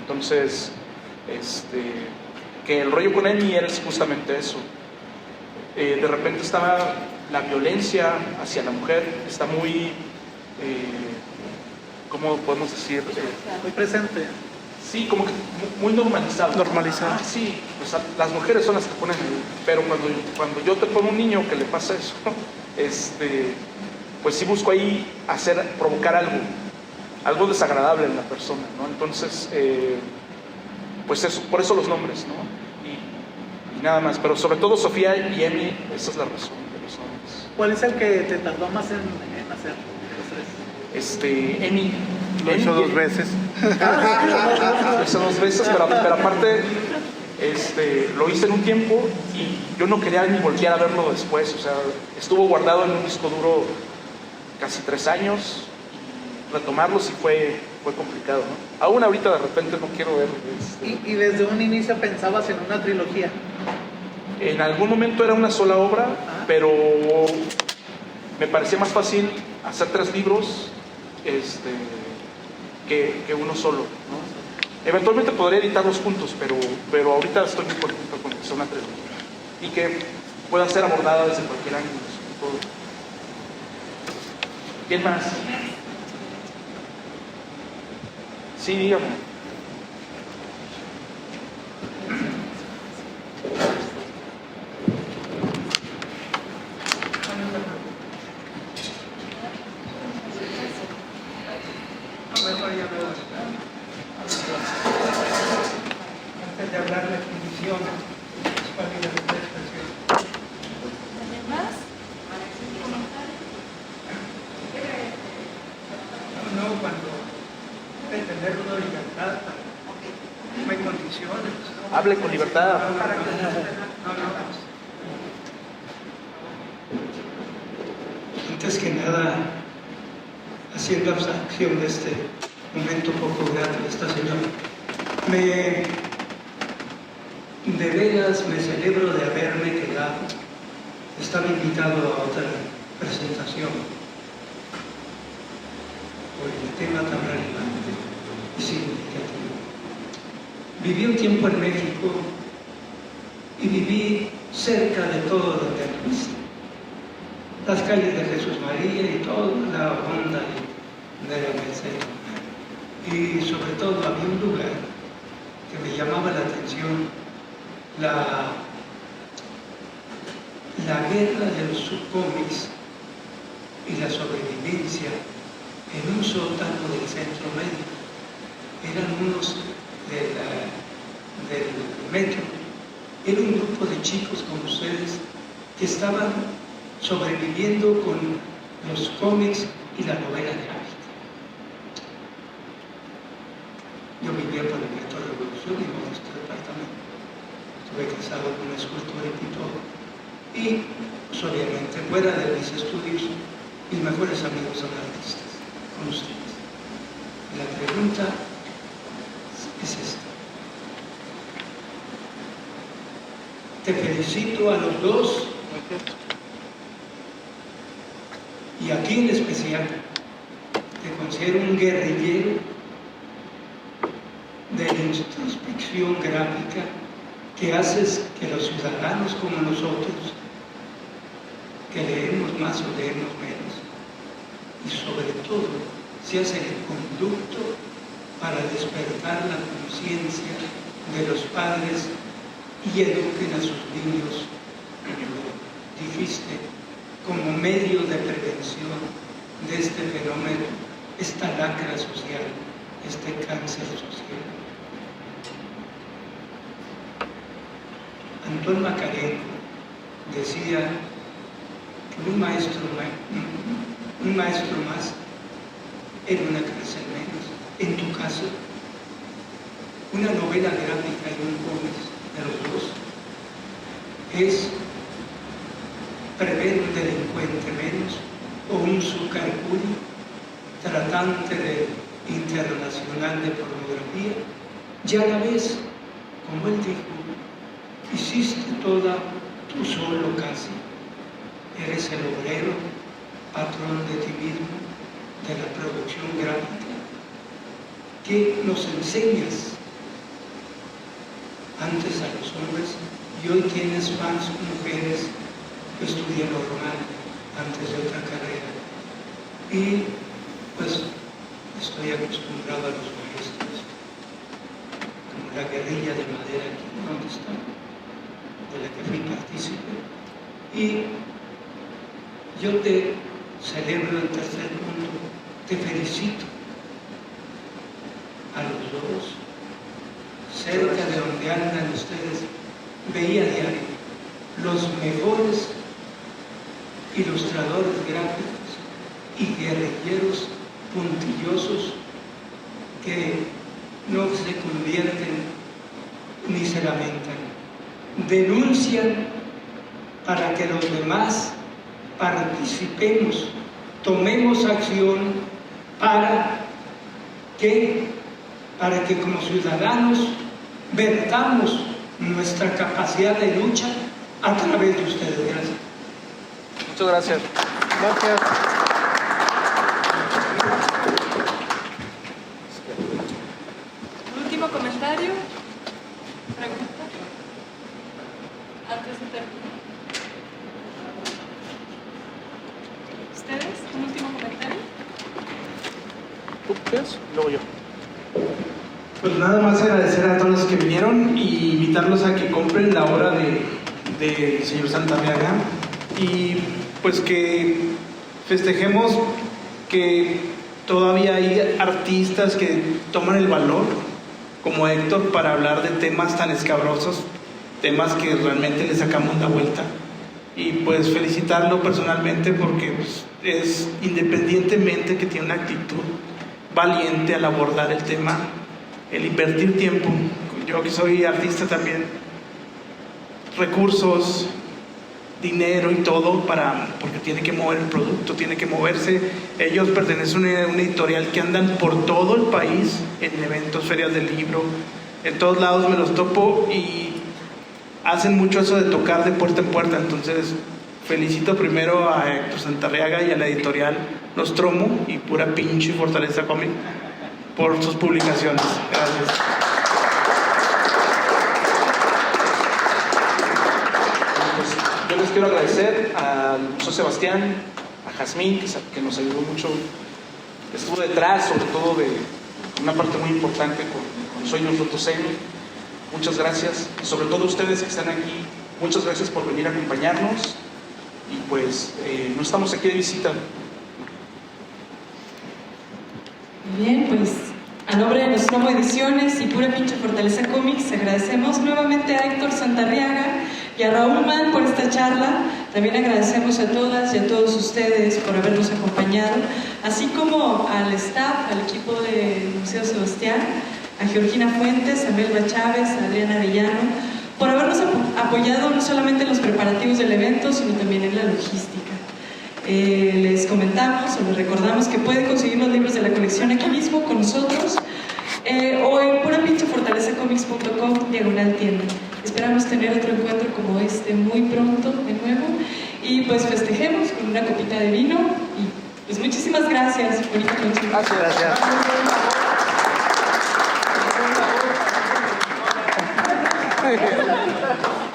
Entonces, que el rollo con Emi era justamente eso. De repente estaba la violencia hacia la mujer, está muy, ¿cómo podemos decir? Muy presente. Sí, como que muy normalizado. Normalizado. Sí, pues las mujeres son las que ponen, pero cuando yo te pongo un niño que le pasa eso, pues sí busco ahí provocar algo desagradable en la persona, ¿no? Entonces, pues eso, por eso los nombres, ¿no? Y nada más, pero sobre todo Sofía y Emi, esa es la razón de los nombres. ¿Cuál es el que te tardó más en hacer los tres? Emi. Lo hizo 2 veces. Lo hice 2 veces, pero aparte lo hice en un tiempo y yo no quería ni voltear a verlo después. O sea, estuvo guardado en un disco duro casi 3 años y retomarlo sí fue complicado, ¿no? Aún ahorita de repente no quiero ver. ¿Y desde un inicio pensabas en una trilogía? En algún momento era una sola obra, pero me parecía más fácil hacer 3 libros que uno solo, ¿no? Eventualmente podría editarlos juntos, pero ahorita estoy muy contento con que sea una trilogía y que pueda ser abordada desde cualquier ángulo. ¿Quién más? Sí, dígame. Antes de hablar de definición, es válida la expresión. ¿Alguien más? No, cuando entender una libertad, no hay condiciones. Hable con libertad. Antes que nada, haciendo abstracción de este momento poco grato de esta señora, de veras me celebro de haberme quedado. Estaba invitado a otra presentación por el tema tan relevante y significativo. Viví un tiempo en México y viví cerca de todo lo que existe. Las calles de Jesús María y toda la onda de la Merced. Y sobre todo había un lugar que me llamaba la atención, la guerra de los subcómics y la sobrevivencia en un sótano del centro médico. Eran unos del metro. Era un grupo de chicos como ustedes que estaban sobreviviendo con los cómics y la novela gráfica. Yo vivía por el metro Revolución y modesto departamento. Estuve casado con una escultora y pintor. Y, pues, obviamente, fuera de mis estudios, mis mejores amigos son artistas, con ustedes. La pregunta es esta. Te felicito a los dos, y a ti en especial. Te considero un guerrillero de la introspección gráfica que haces que los ciudadanos como nosotros, que leemos más o leemos menos, y sobre todo seas el conducto para despertar la conciencia de los padres y eduquen a sus niños, como dijiste, como medio de prevención de este fenómeno, esta lacra social, este cáncer social. Antón Macarenko decía que un maestro más era una cárcel menos. En tu caso, una novela gráfica y un cómic de los dos es prever un delincuente menos o un Zuccarelli, tratante internacional de pornografía, ya la ves, como él dijo, hiciste toda tú solo casi, eres el obrero, patrón de ti mismo, de la producción gráfica, que nos enseñas antes a los hombres y hoy tienes fans mujeres. Yo estudié normal antes de otra carrera y pues estoy acostumbrado a los maestros, como la guerrilla de madera aquí donde está, de la que fui partícipe, y yo te celebro el tercer punto, te felicito a los dos, cerca de donde andan ustedes, veía diario los mejores ilustradores gráficos y guerrilleros puntillosos que no se convierten ni se lamentan, denuncian para que los demás participemos, tomemos acción para que como ciudadanos vertamos nuestra capacidad de lucha a través de ustedes. Gracias. Muchas gracias. Gracias. Último comentario. Pregunta. Antes de terminar. ¿Ustedes? ¿Un último comentario? ¿Tú quieres? Luego yo. Pues nada más agradecer a todos los que vinieron y invitarlos a que compren la obra del señor Santarriaga y pues que festejemos que todavía hay artistas que toman el valor como Héctor para hablar de temas tan escabrosos, temas que realmente le sacamos la vuelta, y pues felicitarlo personalmente porque pues, es independientemente que tiene una actitud valiente al abordar el tema, el invertir tiempo. Yo que soy artista también, recursos, dinero y todo porque tiene que mover el producto, tiene que moverse. Ellos pertenecen a una editorial que andan por todo el país en eventos, ferias del libro, en todos lados me los topo y hacen mucho eso de tocar de puerta en puerta. Entonces felicito primero a Héctor Santarriaga y a la editorial Nostromo y Pura Pinche Fortaleza Cómic por sus publicaciones. Gracias. Yo les quiero agradecer al Museo Sebastián, a Jazmín, que nos ayudó mucho, estuvo detrás sobre todo de una parte muy importante con Sueños Rotos Emi. Muchas gracias, y sobre todo ustedes que están aquí, muchas gracias por venir a acompañarnos, y pues no estamos aquí de visita. Bien, pues a nombre de Nostromo Ediciones y Pura Pinche Fortaleza Comics, agradecemos nuevamente a Héctor Santarriaga y a Raúl Mann por esta charla. También agradecemos a todas y a todos ustedes por habernos acompañado, así como al staff, al equipo del Museo Sebastián, a Georgina Fuentes, a Melba Chávez, a Adriana Arellano, por habernos apoyado no solamente en los preparativos del evento, sino también en la logística. Les comentamos o les recordamos que pueden conseguir los libros de la colección aquí mismo con nosotros o en purapinchefortalececomics.com/tienda. Esperamos tener otro encuentro como este muy pronto de nuevo y pues festejemos con una copita de vino y pues muchísimas gracias. Bonita noche. Gracias. Gracias.